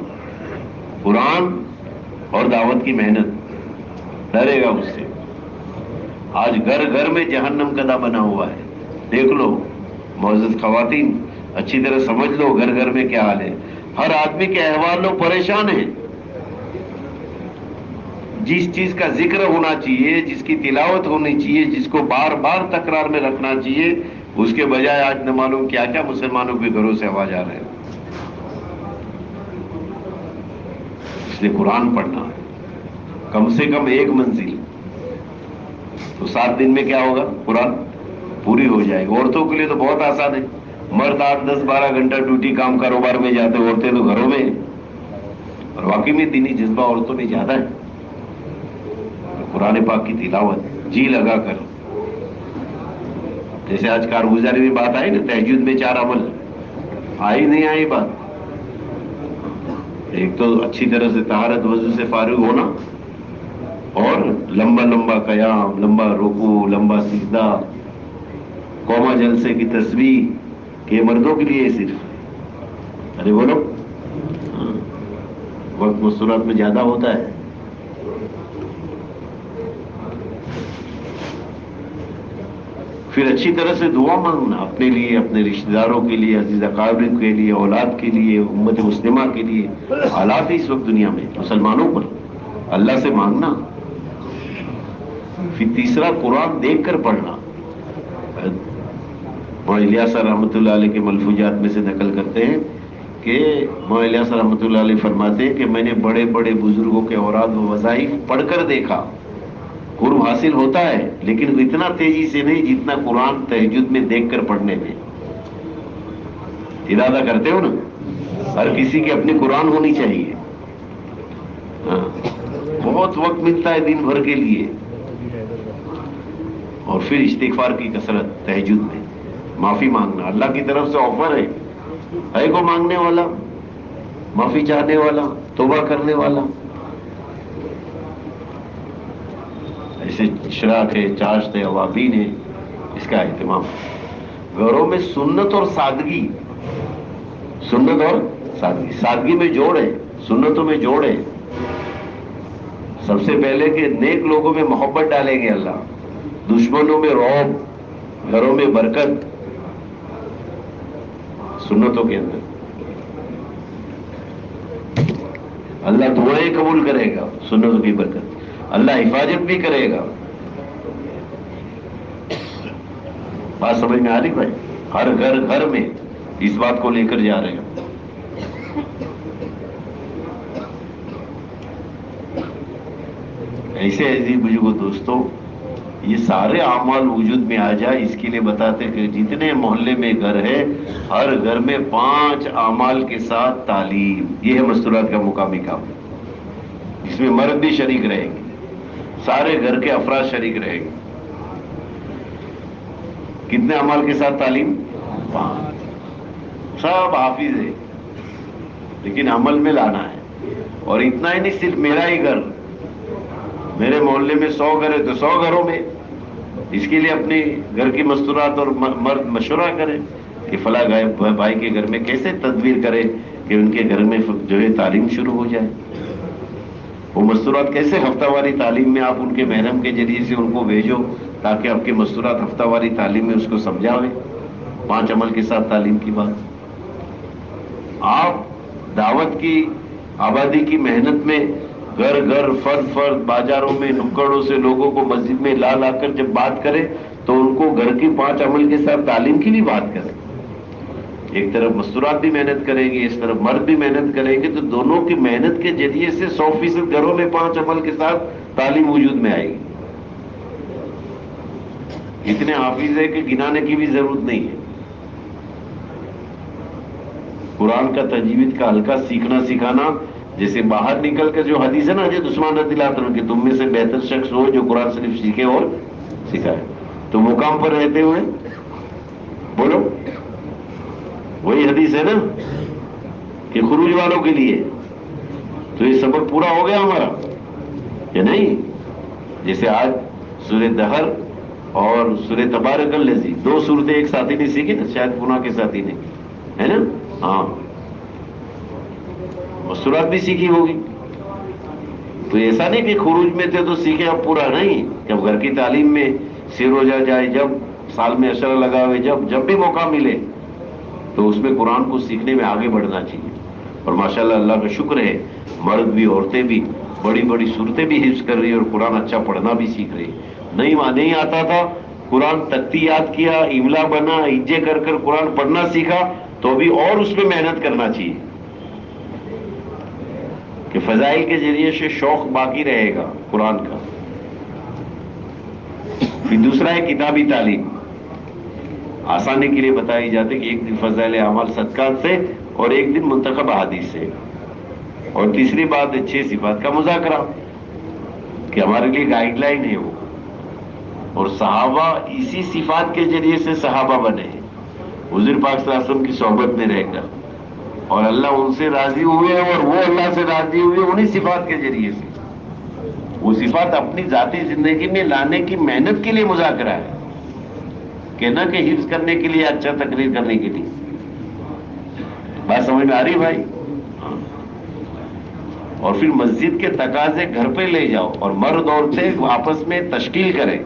قرآن اور دعوت کی محنت, ڈرے گا اس سے. آج گھر گھر میں جہنم کا دا بنا ہوا ہے. دیکھ لو معزز خواتین, اچھی طرح سمجھ لو گھر گھر میں کیا حال ہے. ہر آدمی کے احوال لوگ پریشان ہیں. جس چیز کا ذکر ہونا چاہیے, جس کی تلاوت ہونی چاہیے, جس کو بار بار تکرار میں رکھنا چاہیے, اس کے بجائے آج نہ معلوم کیا کیا مسلمانوں کے گھروں سے آواز آ رہے ہیں. اس لیے قرآن پڑھنا کم سے کم 1 منزل تو 7 دن میں کیا ہوگا, قرآن پوری ہو جائے گی. عورتوں کے لیے تو بہت آسان ہے. مرد 8, 10, 12 گھنٹہ ڈیوٹی کام کاروبار میں جاتے, عورتیں تو گھروں میں. اور واقعی میں دینی جذبہ عورتوں میں زیادہ ہے. قرآن پاک کی تلاوت جی لگا کر, جیسے آج کارگزاری میں بات آئی نا, تہجد میں 4 عمل آئی نہیں آئی بات. ایک تو اچھی طرح سے طہارت وضو سے فارغ ہونا, اور لمبا لمبا قیام, لمبا رکوع, لمبا سجدہ, قوما جلسے کی تسبیح. کہ یہ مردوں کے لیے صرف, ارے بولو وقت مستورات میں زیادہ ہوتا ہے. پھر اچھی طرح سے دعا مانگنا اپنے لیے, اپنے رشتہ داروں کے لیے, عزیز اقارب کے لیے, اولاد کے لیے, امت مسلمہ کے لیے. حالات اس وقت دنیا میں مسلمانوں پر اللہ سے مانگنا. پھر تیسرا قرآن دیکھ کر پڑھنا. مولانا الیاس رحمۃ اللہ علیہ کے ملفوظات میں سے نقل کرتے ہیں کہ مولانا الیاس رحمۃ اللہ علیہ فرماتے ہیں کہ میں نے بڑے بڑے بزرگوں کے اوراد و وظائف پڑھ کر دیکھا, قرب حاصل ہوتا ہے لیکن اتنا تیزی سے نہیں جتنا قرآن تہجد میں دیکھ کر پڑھنے میں. ارادہ کرتے ہو نا, ہر کسی کی اپنی قرآن ہونی چاہیے. بہت وقت ملتا ہے دن بھر کے لیے. اور پھر استغفار کی کثرت تہجد میں, معافی مانگنا. اللہ کی طرف سے آفر ہے کو مانگنے والا, معافی چاہنے والا, توبہ کرنے والا. ایسے چراغ ہے، چاشت ہے، عوابین ہے، اس کا اہتمام. گھروں میں سنت اور سادگی، سنت اور سادگی، سادگی میں جوڑ ہے، سنتوں میں جوڑ ہے. سب سے پہلے کہ نیک لوگوں میں محبت ڈالیں گے اللہ، دشمنوں میں رعب، گھروں میں برکت، سنتوں کے اندر. اللہ دعائیں قبول کرے گا، سنتوں کی برکت، اللہ حفاظت بھی کرے گا. بات سمجھ میں آ رہی بھائی؟ ہر گھر میں اس بات کو لے کر جا رہے ہیں. ایسے عزیز بزرگوں دوستوں، یہ سارے اعمال وجود میں آ جائے، اس کے لیے بتاتے کہ جتنے محلے میں گھر ہے، ہر گھر میں 5 اعمال کے ساتھ تعلیم. یہ ہے مستورات کا مقامی کام. اس میں مرد بھی شریک رہیں گے، سارے گھر کے افراد شریک رہیں گے. کتنے اعمال کے ساتھ تعلیم؟ 5. سب حافظ ہے لیکن عمل میں لانا ہے. اور اتنا ہی نہیں، صرف میرا ہی گھر، میرے محلے میں 100 گھر ہے تو 100 گھروں میں اس کے لیے اپنے گھر کی مستورات اور مرد مشورہ کریں کہ فلاں بھائی کے گھر میں کیسے تدبیر کرے کہ ان کے گھر میں جو ہے تعلیم شروع ہو جائے. وہ مستورات کیسے ہفتہ واری تعلیم میں آپ ان کے محرم کے ذریعے سے ان کو بھیجو تاکہ آپ کے مستورات ہفتہ واری تعلیم میں اس کو سمجھاویں. 5 عمل کے ساتھ تعلیم کی بات. آپ دعوت کی آبادی کی محنت میں گھر گھر، فرد بازاروں میں، نکڑوں سے لوگوں کو مسجد میں لا کر جب بات کرے تو ان کو گھر کی 5 عمل کے ساتھ تعلیم کی بھی بات کرے. ایک طرف مستورات بھی محنت کریں گے، اس طرف مرد بھی محنت کریں گے، تو دونوں کی محنت کے ذریعے سے 100% گھروں میں 5 عمل کے ساتھ تعلیم وجود میں آئے گی. اتنے حافظ ہے کہ گنانے کی بھی ضرورت نہیں ہے. قرآن کا تجوید کا ہلکا سیکھنا سکھانا، جیسے باہر نکل کر جو حدیث ہے نا حضرت عثمان رضی اللہ عنہ کہ تم میں سے بہتر شخص ہو جو قرآن شریف سیکھے اور سکھائے. تو مقام پر رہتے ہوئے بولو، وہی حدیث ہے نا کہ خروج والوں کے لیے. تو یہ سبق پورا ہو گیا ہمارا یا نہیں؟ جیسے آج سورہ دہر اور سورہ تبارک الذی، 2 سورتیں ایک ساتھی نے سیکھی نا، شاید پونا کے ساتھی نے، ہے نا؟ ہاں، مستورات بھی سیکھی ہوگی. تو ایسا نہیں کہ خروج میں تھے تو سیکھے، اب پورا نہیں. جب گھر کی تعلیم میں سیر ہو جائے، جب سال میں اشرہ لگا ہوئے، جب بھی موقع ملے تو اس میں قرآن کو سیکھنے میں آگے بڑھنا چاہیے. اور ماشاءاللہ اللہ کا شکر ہے، مرد بھی عورتیں بھی بڑی بڑی صورتیں بھی حفظ کر رہی ہے اور قرآن اچھا پڑھنا بھی سیکھ رہی. نہیں آتا تھا، قرآن تختی یاد کیا، املا بنا، ہجے کر قرآن پڑھنا سیکھا، تو ابھی اور اس پہ محنت کرنا چاہیے کہ فضائل کے ذریعے سے شوق باقی رہے گا قرآن کا. پھر دوسرا ہے کتابی تعلیم. آسانی کے لیے بتائی جاتی کہ ایک دن فضائل اعمال صدقات سے اور ایک دن منتخب احادیث سے. اور تیسری بات ہے 6 صفات کا مذاکرہ کہ ہمارے لیے گائیڈ لائن ہے وہ. اور صحابہ اسی صفات کے ذریعے سے صحابہ بنے ہیں، حضور پاک صلی اللہ علیہ وسلم کی صحبت میں رہ کر، اور اللہ ان سے راضی ہوئے اور وہ اللہ سے راضی ہوئے انہی صفات کے ذریعے سے. وہ صفات اپنی ذاتی زندگی میں لانے کی محنت کے لیے مذاکرہ ہے، کہ نہ کہ حفظ کرنے کے لیے، اچھا تقریر کرنے کے لیے. بات سمجھ میں آ رہی بھائی؟ اور پھر مسجد کے تقاضے گھر پہ لے جاؤ اور مرد عورتیں آپس میں تشکیل کریں.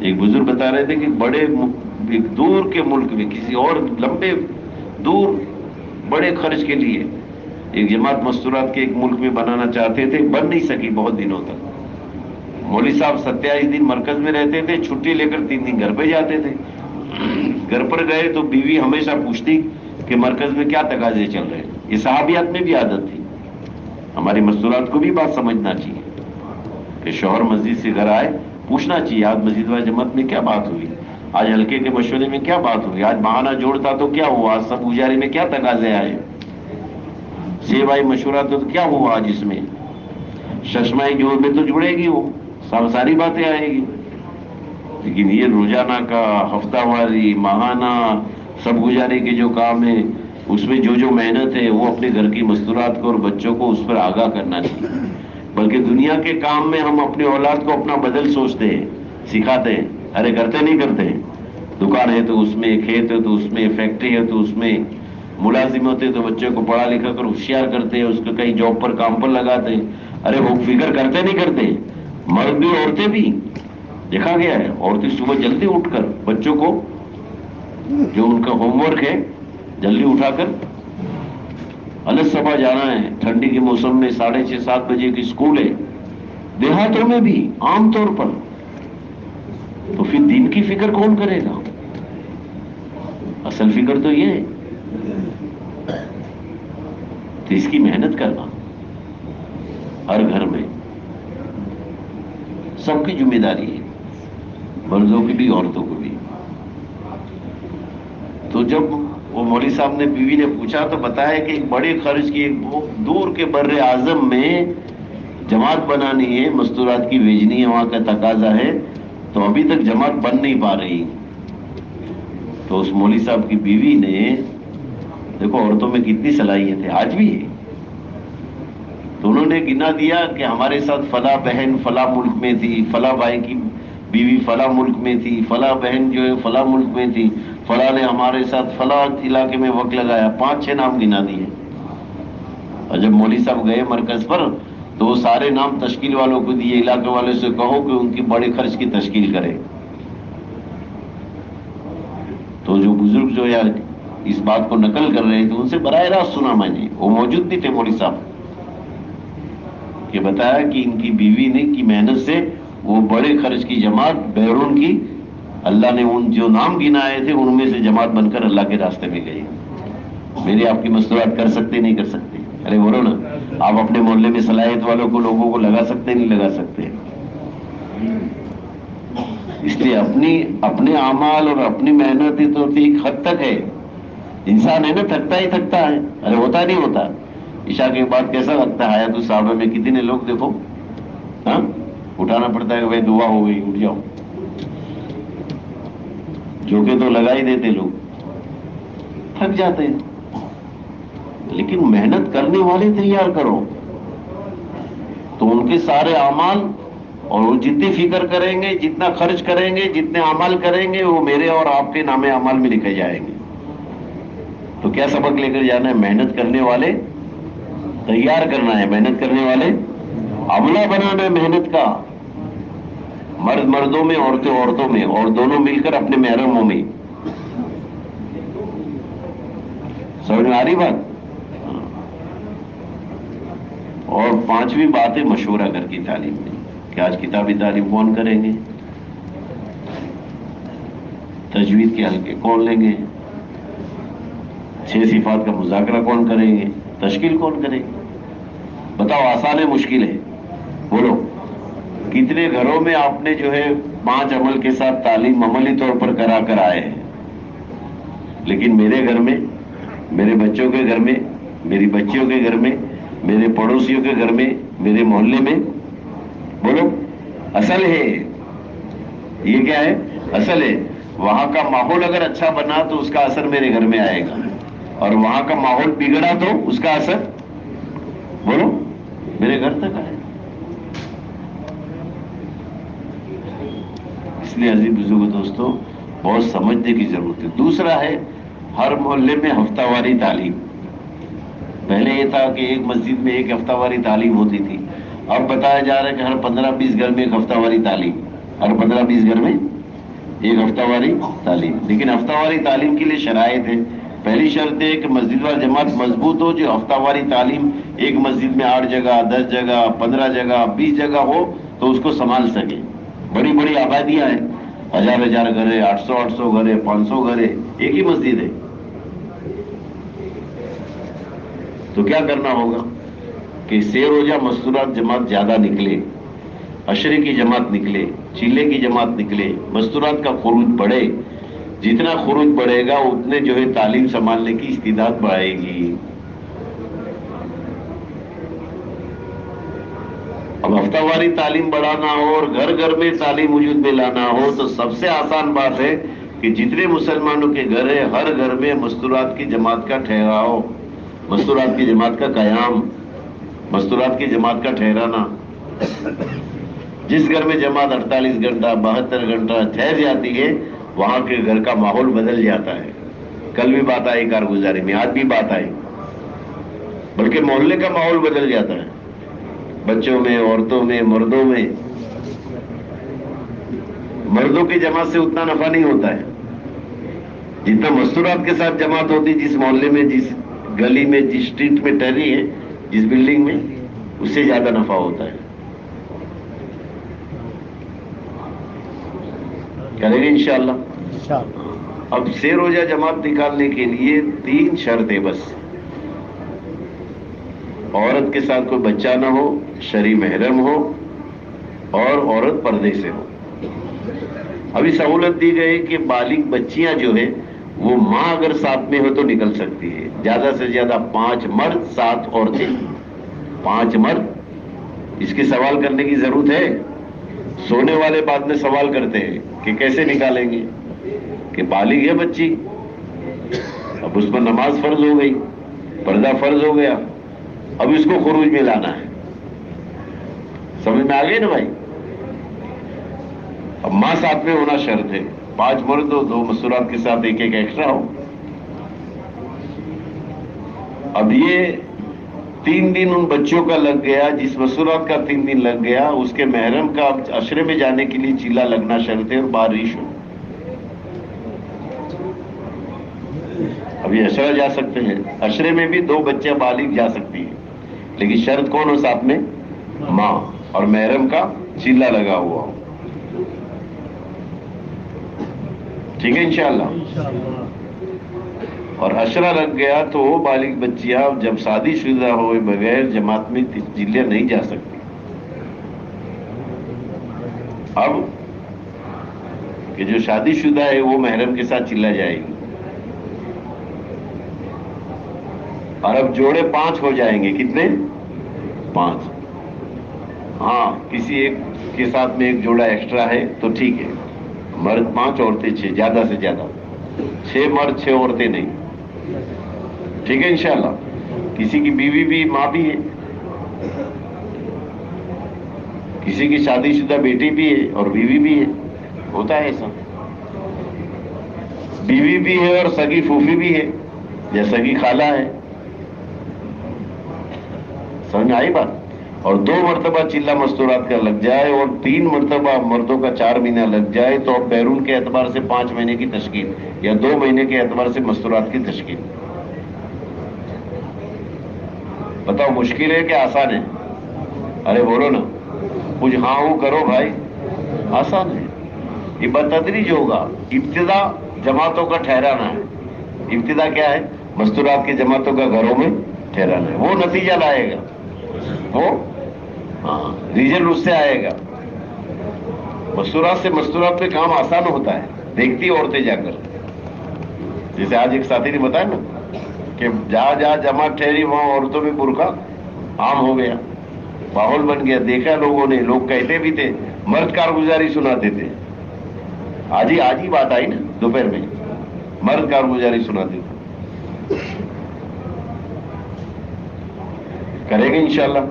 ایک بزرگ بتا رہے تھے کہ بڑے ایک دور کے ملک میں کسی اور لمبے دور بڑے خرچ کے لیے ایک جماعت مستورات کے ایک ملک میں بنانا چاہتے تھے، بن نہیں سکی بہت دنوں تک. مولوی صاحب 27 دن مرکز میں رہتے تھے، چھٹی لے کر 3 دن گھر پہ جاتے تھے. گھر پر گئے تو بیوی ہمیشہ پوچھتی کہ مرکز میں کیا تقاضے چل رہے ہیں. یہ صحابیات میں بھی عادت تھی. ہماری مستورات کو بھی بات سمجھنا چاہیے کہ شوہر مسجد سے گھر آئے پوچھنا چاہیے آج مسجد و جماعت میں کیا بات ہوئی، آج ہلکے کے مشورے میں کیا بات ہوئی، آج بہانہ جوڑتا تو کیا ہوا، آج سب گزاری میں کیا تقاضے آئے، سیوائی مشورہ تو کیا ہوا آج اس میں، ششمائی جوڑ میں تو جڑے گی وہ ساری باتیں آئے گی. لیکن یہ روزانہ کا، ہفتہ واری، ماہانہ سب گزارے کے جو کام ہے اس میں جو محنت ہے وہ اپنے گھر کی مستورات کو اور بچوں کو اس پر آگاہ کرنا چاہیے. بلکہ دنیا کے کام میں ہم اپنے اولاد کو اپنا بدل سوچتے ہیں، سکھاتے ہیں. ارے کرتے نہیں کرتے ہیں. دکان ہے تو اس میں، کھیت ہے تو اس میں، فیکٹری ہے تو اس میں، ملازم ہوتے تو بچے کو پڑھا لکھا کر ہوشیار کرتے ہیں، اس کو کہیں جاب پر کام پر لگاتے ہیں. ارے وہ فکر کرتے نہیں کرتے. مرد بھی عورتیں بھی، دیکھا گیا ہے، عورتیں صبح جلدی اٹھ کر بچوں کو جو ان کا ہوم ورک ہے جلدی اٹھا کر الگ صبح جانا ہے. ٹھنڈی کے موسم میں 6:30 7 بجے کی اسکول ہے، دیہاتوں میں بھی عام طور پر. تو پھر دین کی فکر کون کرے گا؟ اصل فکر تو یہ ہے. تو اس کی محنت کرنا ہر گھر میں سب کی ذمہ داری ہے، مردوں کی بھی عورتوں کو بھی. تو جب وہ مولوی صاحب نے بیوی نے پوچھا تو بتایا کہ ایک بڑے خرچ کی، ایک بہت دور کے بر اعظم میں جماعت بنانی ہے، مستورات کی بھیجنی ہے، وہاں کا تقاضا ہے، تو ابھی تک جماعت بن نہیں پا رہی. تو اس مولوی صاحب کی بیوی نے، دیکھو عورتوں میں کتنی صلاحیت ہے، آج بھی ہے. تو انہوں نے گنا دیا کہ ہمارے ساتھ فلاں بہن فلاں ملک میں تھی، فلاں بھائی کی بیوی فلاں ملک میں تھی، فلاں بہن جو ہے فلاں ملک میں تھی، فلاں نے ہمارے ساتھ فلاں علاقے میں وقت لگایا. 5 6 نام گنا دیے. اور جب مولوی صاحب گئے مرکز پر تو وہ سارے نام تشکیل والوں کو دیے، علاقے والوں سے کہو کہ ان کی بڑے خرچ کی تشکیل کرے. تو جو بزرگ جو یار اس بات کو نقل کر رہے تھے ان سے براہ راست سنا میں نے، وہ موجود بھی تھے مولوی صاحب، کہ بتایا کہ ان کی بیوی نے کی محنت سے وہ بڑے خرچ کی جماعت بیرون کی، اللہ نے ان جو نام گنائے تھے ان میں سے جماعت بن کر اللہ کے راستے میں گئی. میری آپ کی مستورات کر سکتے نہیں کر سکتے؟ ارے بولو نا. آپ اپنے محلے میں صلاحیت والوں کو، لوگوں کو لگا سکتے نہیں لگا سکتے؟ اس لیے اپنے اعمال اور اپنی محنت تو ایک حد تک ہے. انسان ہے نا، تھکتا ہی تھکتا ہے. ارے ہوتا نہیں ہوتا. عشاء کے بعد کیسا لگتا ہے؟ حیات الصحابہ میں کتنے لوگ دیکھو، ہاں اٹھانا پڑتا ہے کہ بھائی دعا ہو گئی اٹھ جاؤ، جو کہ تو لگا ہی دیتے، لوگ تھک جاتے ہیں. لیکن محنت کرنے والے تیار کرو تو ان کے سارے اعمال، اور وہ جتنی فکر کریں گے، جتنا خرچ کریں گے، جتنے اعمال کریں گے، وہ میرے اور آپ کے نام اعمال میں لکھے جائیں گے. تو کیا سبق لے کر جانا ہے؟ محنت کرنے والے تیار کرنا ہے، محنت کرنے والے عملہ بنانا ہے محنت کا. مرد مردوں میں، عورتیں عورتوں میں، اور دونوں مل کر اپنے محرموں میں. سمجھ میں آ رہی بات؟ اور 5ویں بات ہے مشورہ گھر کی تعلیم میں، کہ آج کتابی تعلیم کون کریں گے، تجوید کے حلقے کون لیں گے، 6 صفات کا مذاکرہ کون کریں گے، تشکیل کون کرے گے؟ بتاؤ، آسان ہے مشکل ہے؟ بولو. کتنے گھروں میں آپ نے جو ہے 5 عمل کے ساتھ تعلیم عملی طور پر کرا کر آئے ہیں، لیکن میرے گھر میں، میرے بچوں کے گھر میں، میری بچیوں کے گھر میں، میرے پڑوسیوں کے گھر میں، میرے محلے میں، بولو. اصل ہے یہ کیا ہے؟ اصل ہے. وہاں کا ماحول اگر اچھا بنا تو اس کا اثر میرے گھر میں آئے گا، اور وہاں کا ماحول بگڑا تو اس کا اثر، بولو، میرے گھر تک آئے. اس لیے عزیز بزرگ دوستوں، بہت سمجھنے کی ضرورت ہے. دوسرا ہے ہر محلے میں ہفتہ واری تعلیم. پہلے یہ تھا کہ ایک مسجد میں ایک ہفتہ واری تعلیم ہوتی تھی، اب بتایا جا رہا ہے کہ ہر 15 20 گھر میں ایک ہفتہ واری تعلیم، ہر 15 20 گھر میں ایک ہفتہ واری تعلیم. لیکن ہفتہ واری تعلیم کے لیے شرائط ہے. پہلی شرط ہے کہ مسجد وار جماعت مضبوط ہو، جو ہفتہ واری تعلیم ایک مسجد میں 8 جگہ 10 جگہ 15 جگہ 20 جگہ ہو تو اس کو سنبھال سکے. بڑی بڑی آبادیاں ہیں، 1000 گھر ہے، 800 گھر ہے، 500 گھر ہے، ایک ہی مسجد ہے. تو کیا کرنا ہوگا کہ سیر روزہ مستورات جماعت زیادہ نکلے، عشرے کی جماعت نکلے، چیلے کی جماعت نکلے، مستورات کا خروج بڑھے. جتنا خروج بڑھے گا اتنے جو ہے تعلیم سنبھالنے کی استعداد بڑھے گی. اب ہفتہ واری تعلیم بڑھانا ہو اور گھر گھر میں تعلیم وجود میں لانا ہو تو سب سے آسان بات ہے کہ جتنے مسلمانوں کے گھر ہے ہر گھر میں مستورات کی جماعت کا ٹھہراؤ، مستورات کی جماعت کا قیام، مستورات کی جماعت کا ٹھہرانا. جس گھر میں جماعت 48 گھنٹہ 72 گھنٹہ ٹھہر جاتی ہے وہاں کے گھر کا ماحول بدل جاتا ہے. کل بھی بات آئی کارگزاری میں, آج بھی بات آئی, بلکہ محلے کا ماحول بدل جاتا ہے, بچوں میں, عورتوں میں, مردوں میں. مردوں کی جماعت سے اتنا نفع نہیں ہوتا ہے جتنا مستورات کے ساتھ جماعت ہوتی, جس محلے میں, جس گلی میں, جس اسٹریٹ میں ٹہری ہے, جس بلڈنگ میں, اس سے زیادہ نفع ہوتا ہے. کریں گے انشاءاللہ. اب سے روزہ جماعت نکالنے کے لیے 3 شرطیں بس. عورت کے ساتھ کوئی بچہ نہ ہو, شرعی محرم ہو, اور عورت پردے سے ہو. ابھی سہولت دی گئی کہ بالغ بچیاں جو ہے وہ ماں اگر ساتھ میں ہو تو نکل سکتی ہے. زیادہ سے زیادہ 5 مرد 7 عورتیں. 5 مرد. اس کی سوال کرنے کی ضرورت ہے؟ سونے والے بعد میں سوال کرتے ہیں کہ کیسے نکالیں گے, کہ بالغ ہے بچی, اب اس پر نماز فرض ہو گئی, پردہ فرض ہو گیا, اب اس کو خروج میں لانا ہے. سمجھ میں آ گئی نا بھائی؟ اب ماں ساتھ میں ہونا شرط ہے. 5 مرد ہو, 2 مستورات کے ساتھ ایک ایکسٹرا ہو. اب یہ 3 دن ان بچوں کا لگ گیا, جس مستورات کا 3 دن لگ گیا, اس کے محرم کا عشرے میں جانے کے لیے چیلا لگنا شرط ہے, اور بارش ہو. اب یہ عشرہ جا سکتے ہیں, عشرے میں بھی 2 بچے بالغ جا سکتی ہیں, لیکن شرط کون ہو ساتھ میں؟ ماں, اور محرم کا چیلا لگا ہوا ہو. ٹھیک ہے انشاءاللہ. اور عشرہ لگ گیا تو وہ بالغ بچیاں جب شادی شدہ ہوئے بغیر جماعت میں چیلے نہیں جا سکتی. اب کہ جو شادی شدہ ہے وہ محرم کے ساتھ چلا جائے گی, اور اب جوڑے 5 ہو جائیں گے. کتنے؟ 5. ہاں, کسی ایک کے ساتھ میں ایک جوڑا ایکسٹرا ہے تو ٹھیک ہے. مرد 5 عورتیں 6, زیادہ سے زیادہ 6 مرد 6 عورتیں نہیں. ٹھیک ہے انشاءاللہ. کسی کی بیوی بھی ماں بھی ہے, کسی کی شادی شدہ بیٹی بھی ہے اور بیوی بھی ہے. ہوتا ہے ایسا, بیوی بھی ہے اور سگی پھوپھی بھی ہے یا سگی خالہ ہے. سمجھ آئی بات؟ اور 2 مرتبہ چلا مستورات کا لگ جائے اور 3 مرتبہ مردوں کا 4 مہینہ لگ جائے تو اب بیرون کے اعتبار سے 5 مہینے کی تشکیل, یا 2 مہینے کے اعتبار سے مستورات کی تشکیل. بتاؤ مشکل ہے کہ آسان ہے؟ ارے بولو نا, کچھ ہاں ہوں کرو بھائی. آسان ہے. یہ بتدریج ہوگا. ابتدا جماعتوں کا ٹھہرانا ہے. ابتدا کیا ہے؟ مستورات کی جماعتوں کا گھروں میں ٹھہرانا ہے. وہ نتیجہ لائے گا, وہ ریزلٹ اس سے آئے گا. مستورات سے مستورات پہ کام آسان ہوتا ہے, دیکھتی عورتیں جا کر. جیسے آج ایک ساتھی نے بتایا نا کہ جہاں جہاں جماعت ٹھہری وہاں عورتوں میں برقع عام ہو گیا, ماحول بن گیا. دیکھا لوگوں نے, لوگ کہتے بھی تھے, مرد کارگزاری سناتے تھے. آج ہی بات آئی نا دوپہر میں, مرد کارگزاری سناتے تھے. کریں گے انشاءاللہ.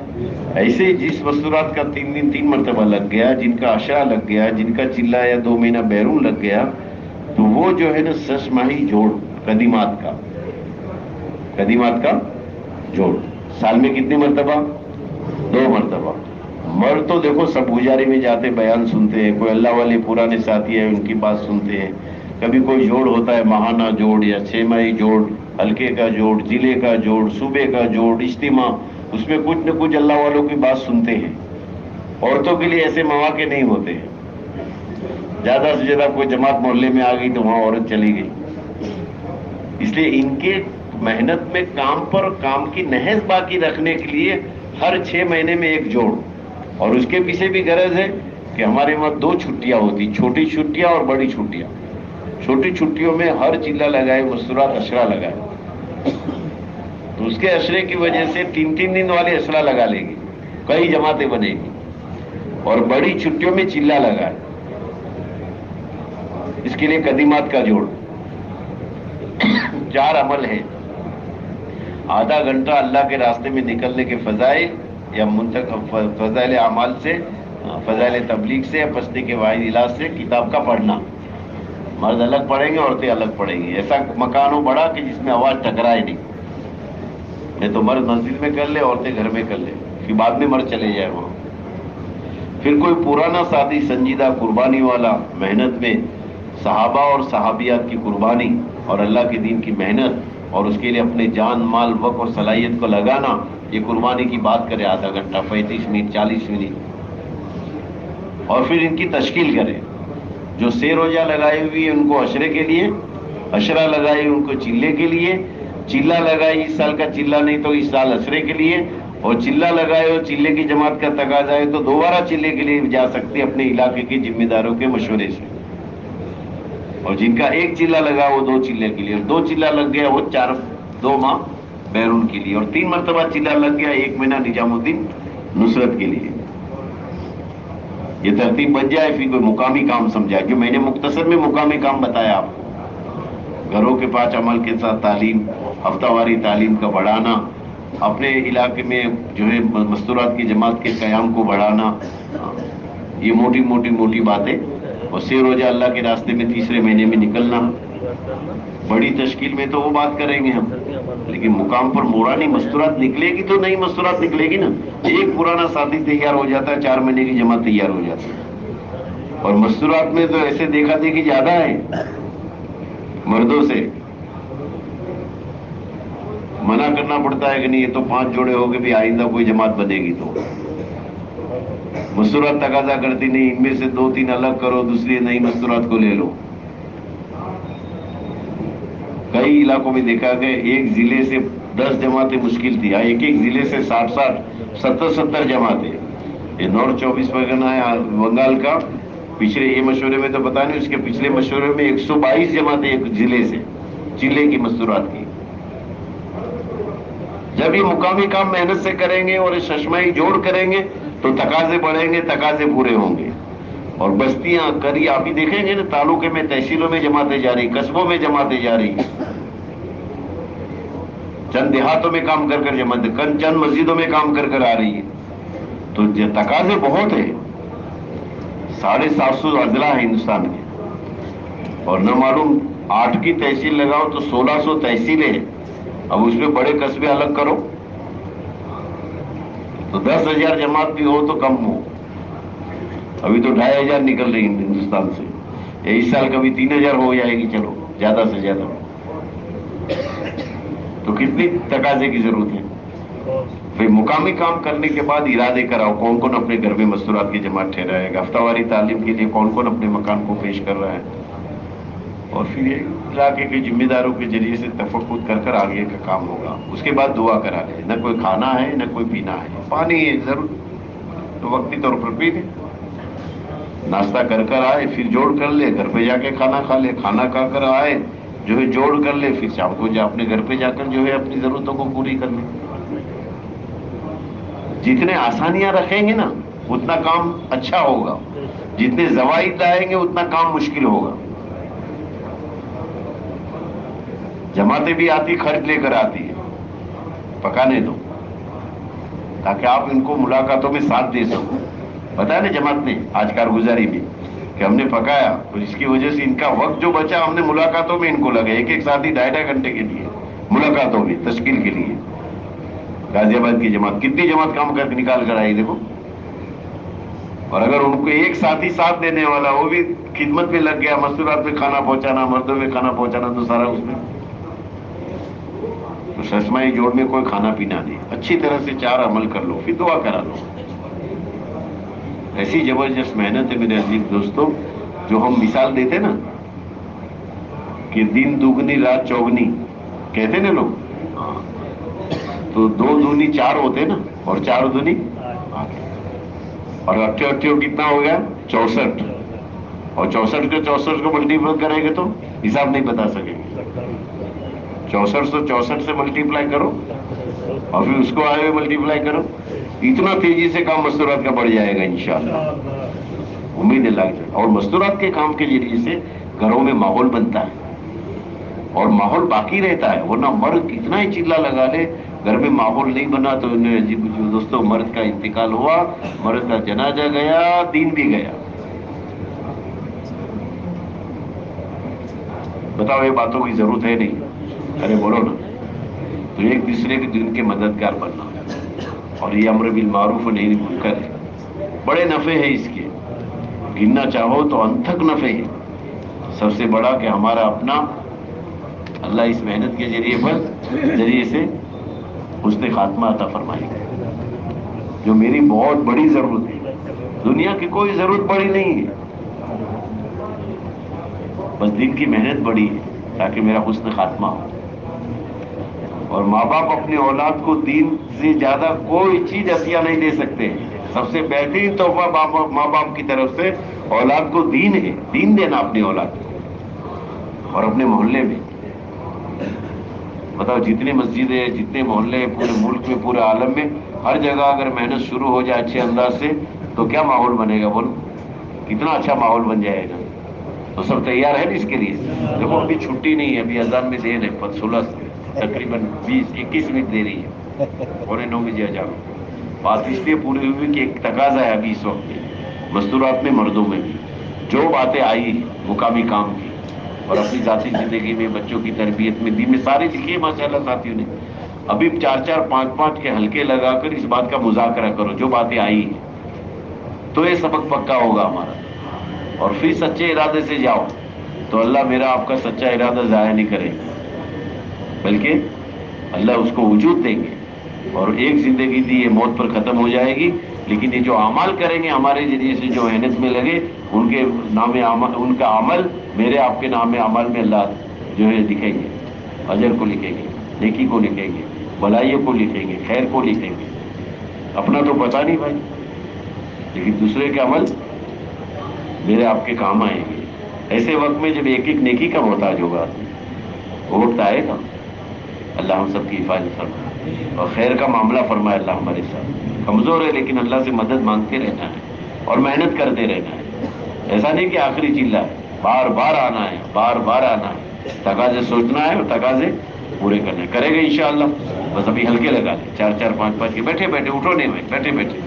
ایسے ہی جس مستورات کا 3 دن 3 مرتبہ لگ گیا, جن کا عشرہ لگ گیا, جن کا چلا یا 2 مہینہ بیرون لگ گیا, تو وہ جو ہے نا 6 ماہی جوڑ قدیمات کا جوڑ. سال میں کتنی مرتبہ؟ 2 مرتبہ. مرد تو دیکھو سب گزاری میں جاتے, بیان سنتے ہیں, کوئی اللہ والے پرانے ساتھی ہیں ان کی بات سنتے ہیں. کبھی کوئی جوڑ ہوتا ہے, ماہانہ جوڑ یا 6 ماہی جوڑ, ہلکے کا جوڑ, ضلع کا جوڑ, صوبے کا جوڑ, اجتماع, اس میں کچھ نہ کچھ اللہ والوں کی بات سنتے ہیں. عورتوں کے لیے ایسے مواقع نہیں ہوتے ہیں. زیادہ سے زیادہ کوئی جماعت محلے میں آ گئی تو وہاں عورت چلی گئی. اس لیے ان کے محنت میں کام پر کام کی نہج باقی رکھنے کے لیے ہر 6 مہینے میں ایک جوڑ. اور اس کے پیچھے بھی غرض ہے کہ ہمارے وہاں 2 چھٹیاں ہوتی, چھوٹی چھٹیاں اور بڑی چھٹیاں. چھوٹی چھٹیوں میں ہر چلا لگائے, مستورات عشرہ لگائے, تو اس کے عشرے کی وجہ سے 3 دن والے عشرہ لگا لے گی, کئی جماعتیں بنے گی. اور بڑی چھٹیوں میں چلا لگائے, اس کے لیے قدیمات کا جوڑ. 4 عمل ہے. آدھا گھنٹہ اللہ کے راستے میں نکلنے کے فضائل, یا فضائل اعمال سے، فضائل تبلیغ سے، پستی کے واحد علاج سے کتاب کا پڑھنا. مرد الگ پڑھیں گے، عورتیں الگ پڑھیں گی. ایسا مکان ہو بڑا کہ جس میں آواز ٹکرائے نہیں. نہیں تو مرد مسجد میں کر لے، عورتیں گھر میں کر لے، پھر بعد میں مرد چلے جائے وہاں. پھر کوئی پرانا ساتھی سنجیدہ قربانی والا، محنت میں صحابہ اور صحابیات کی قربانی اور اللہ کے دین کی محنت اور اس کے لیے اپنے جان مال وقت اور صلاحیت کو لگانا، یہ قربانی کی بات کرے آدھا گھنٹہ، 35 منٹ، 40 منٹ. اور پھر ان کی تشکیل کرے. جو سے روزہ لگائی ہوئی ہے ان کو عشرے کے لیے، عشرہ لگائی ان کو چلے کے لیے، چلہ لگائی اس سال کا چلہ نہیں تو اس سال عشرے کے لیے، اور چلہ لگائے اور چلے کی جماعت کا تقاضا ہے تو دوبارہ چلے کے لیے جا سکتے اپنے علاقے کے ذمہ داروں کے مشورے سے. اور جن کا ایک چلہ لگا وہ 2 چلے کے لیے، اور 2 چلہ لگ گیا وہ 2 ماہ بیرون کے لیے، اور 3 مرتبہ چلہ لگ گیا 1 مہینہ نظام الدین نصرت کے لیے. یہ ترتیب بن جائے پھر کوئی مقامی کام سمجھا کہ میں نے مختصر میں مقامی کام بتایا آپ کو. گھروں کے 5 عمل کے ساتھ تعلیم، ہفتہ واری تعلیم کا بڑھانا، اپنے علاقے میں جو ہے مستورات کی جماعت کے قیام کو بڑھانا، یہ موٹی باتیں. اور سے روزہ اللہ کے راستے میں تیسرے مہینے میں نکلنا. بڑی تشکیل میں تو وہ بات کریں گے ہم، لیکن مقام پر مورانی مستورات نکلے گی تو نئی مستورات نکلے گی نا. ایک پرانا ساتھی تیار ہو جاتا ہے، 4 مہینے کی جماعت تیار ہو جاتی ہے. اور مستورات میں تو ایسے دیکھا دیکھی زیادہ ہے، مردوں سے منع کرنا پڑتا ہے کہ نہیں یہ تو 5 جوڑے ہو گئے بھی آئندہ کوئی جماعت بنے گی تو. مستورات تقاضا کرتی نہیں، ان میں سے 2-3 الگ کرو، دوسری نئی مستورات کو لے لو. کئی علاقوں میں دیکھا کہ ایک ضلع سے 10 جماعتیں مشکل تھی، ایک ضلع سے 60 70 جماعتیں. یہ نارتھ 24 پرگنہ ہے بنگال کا. پچھلے یہ مشورے میں تو پتا نہیں، اس کے پچھلے مشورے میں 122 جماعتیں ایک ضلع سے، چلے کی مستورات کی. جب یہ مقامی کام محنت سے کریں گے اور ششمائی جوڑ کریں گے تو تقاضے بڑھیں گے، تقاضے پورے ہوں گے. اور بستیاں کری آپ ہی دیکھیں گے نا، تعلقے میں تحصیلوں میں جماعتیں جاری، قصبوں میں جماعتیں جاری، چند دیہاتوں میں کام کر جماعتیں، چند مسجدوں میں کام کر آ رہی ہے. تو یہ تقاضے بہت ہیں. 750 اضلاع ہیں ہندوستان کے، اور نہ معلوم 8 کی تحصیل لگاؤ تو 1600 تحصیلیں ہیں. اب اس میں بڑے قصبے الگ کرو تو 10,000 جماعت بھی ہو تو کم ہو. ابھی تو 2,500 نکل رہی ہندوستان سے، اس سال کبھی 3,000 ہو جائے گی، چلو زیادہ سے زیادہ. تو کتنی تقاضے کی ضرورت ہے. پھر مقامی کام کرنے کے بعد ارادے کراؤ کون کون اپنے گھر میں مستورات کی جماعت ٹھہرائے گا، ہفتہ واری تعلیم کے لیے کون کون اپنے مکان کو پیش کر رہا ہے. اور پھر یہ علاقے کے ذمہ داروں کے ذریعے سے تفقد کر آگے کا کام ہوگا. اس کے بعد دعا کرا لے. نہ کوئی کھانا ہے نہ کوئی پینا ہے، پانی ہے ضرور تو وقتی طور پر پی لے. ناشتہ کر آئے پھر جوڑ کر لے، گھر پہ جا کے کھانا کھا لے، کھانا کھا کر آئے جو ہے جوڑ کر لے، پھر شام کو اپنے گھر پہ جا کر جو ہے اپنی ضرورتوں کو پوری کر لے. جتنے آسانیاں رکھیں گے نا اتنا کام اچھا ہوگا، جتنے زوائد لائیں گے اتنا کام مشکل ہوگا. جماعتیں بھی آتی خرچ لے کر آتی ہے، پکانے دو تاکہ آپ ان کو ملاقاتوں میں ساتھ دے سکو. بتایا نا جماعت نے آج کارگزاری میں کہ ہم نے پکایا تو اس کی وجہ سے ان کا وقت جو بچا ہم نے ملاقاتوں میں ان کو لگا. ایک ساتھی 2.5 گھنٹے کے لیے ملاقاتوں میں تشکیل کے لیے. غازی آباد کی جماعت کتنی جماعت کام کر کے نکال کر آئی دیکھو. اور اگر ان کو ایک ساتھی ساتھ دینے والا وہ بھی خدمت میں لگ گیا، مستورات میں کھانا پہنچانا، مردوں میں کھانا پہنچانا، تو سارا اس میں تو ششمائی جوڑ میں کوئی کھانا پینا نہیں. اچھی طرح سے 4 عمل کر لو پھر دعا کرا لو. ایسی زبردست محنت ہے میرے عزیز دوستوں، جو ہم مثال دیتے نا کہ دن دگنی رات چوگنی کہتے نا لوگ، تو 2 دونی 4 ہوتے نا، اور 4 دونی اور 8 کتنا ہو گیا 64. اور 64 کے 64 کو ملٹیپلائی کریں گے تو حساب نہیں بتا سکیں گے. 64 سے ملٹیپلائی کرو اور پھر اس کو آئے ملٹیپلائی کرو. اتنا تیزی سے کام مستورات کا بڑھ جائے گا انشاءاللہ، امید ہے لگ جائے. اور مستورات کے کام کے ذریعے سے گھروں میں ماحول بنتا ہے اور ماحول باقی رہتا ہے. ورنہ مرد کتنا ہی چلہ لگا لے گھر میں ماحول نہیں بنا تو دوستوں مرد کا انتقال ہوا، مرد کا جنازہ گیا، دین بھی گیا. بتاؤ یہ باتوں کی ضرورت ہے نہیں؟ ارے بولو نا. تو ایک دوسرے کے دین کے مددگار بننا، اور یہ امر بالمعروف و نہی عن المنکر ہے. بڑے نفع ہے اس کے، گننا چاہو تو انتھک نفع ہے. سب سے بڑا کہ ہمارا اپنا اللہ اس محنت کے ذریعے سے حسن خاتمہ عطا فرمائے گا، جو میری بہت بڑی ضرورت ہے. دنیا کی کوئی ضرورت بڑی نہیں ہے، بس دین کی محنت بڑی ہے تاکہ میرا حسن خاتمہ ہو. اور ماں باپ اپنی اولاد کو دین سے زیادہ کوئی چیز عطیہ نہیں دے سکتے. سب سے بہترین تحفہ ماں باپ کی طرف سے اولاد کو دین ہے. دین دینا اپنی اولاد کو. اور اپنے محلے میں بتاؤ، جتنی مسجدیں، جتنے محلے پورے ملک میں، پورے عالم میں، ہر جگہ اگر محنت شروع ہو جائے اچھے انداز سے تو کیا ماحول بنے گا؟ بولو کتنا اچھا ماحول بن جائے گا. تو سب تیار ہے نا اس کے لیے؟ دیکھو ابھی چھٹی نہیں ہے، ابھی اذان میں دیر ہے، 16 تقریباً 20-21 منٹ دے رہی ہے، 8:45 بجے اذان. بات اس لیے پوری ہوئی کہ ایک تقاضا ہے ابھی اس وقت میں مستورات میں، مردوں میں بھی جو باتیں آئی مقامی کام کی اور اپنی ذاتی زندگی میں، بچوں کی تربیت میں، دین میں، سارے لکھے ہیں ماشاءاللہ ساتھیوں نے. ابھی 4-4 5-5 کے حلقے لگا کر اس بات کا مذاکرہ کرو جو باتیں آئی ہیں، تو یہ سبق پکا ہوگا ہمارا. اور پھر سچے ارادے سے جاؤ تو اللہ میرا آپ کا سچا ارادہ ضائع نہیں کرے گا، بلکہ اللہ اس کو وجود دیں گے. اور ایک زندگی دی یہ موت پر ختم ہو جائے گی، لیکن یہ جو اعمال کریں گے ہمارے ذریعے سے، جو محنت میں لگے، ان کے نام عمل، ان کا عمل میرے آپ کے نام عمل میں اللہ جو ہے لکھیں گے. اجر کو لکھیں گے، نیکی کو لکھیں گے، بھلائیوں کو لکھیں گے، خیر کو لکھیں گے. اپنا تو پتہ نہیں بھائی، لیکن دوسرے کے عمل میرے آپ کے کام آئیں گے. ایسے وقت میں جب ایک ایک نیکی کا محتاج ہوگا وہ وقت آئے گا. اللہ ہم سب کی حفاظت فرمائے اور خیر کا معاملہ فرمائے. اللہ ہمارے ساتھ. کمزور ہے لیکن اللہ سے مدد مانگتے رہنا ہے اور محنت کرتے رہنا ہے. ایسا نہیں کہ آخری چلا ہے، بار بار آنا ہے، بار بار آنا ہے. تقاضے سوچنا ہے اور تقاضے پورے کرنے. کرے گا انشاءاللہ. بس ابھی ہلکے لگا لیں، 4-4 5-5 کے بیٹھے بیٹھے، اٹھو نہیں بھائی، بیٹھے بیٹھے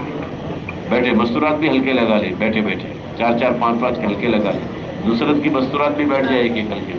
بیٹھے. مستورات بھی ہلکے لگا لیں بیٹھے بیٹھے، 4-4 5-5 کے ہلکے لگا لیں. نصرت کی مستورات بھی بیٹھ جائے گی ہلکے.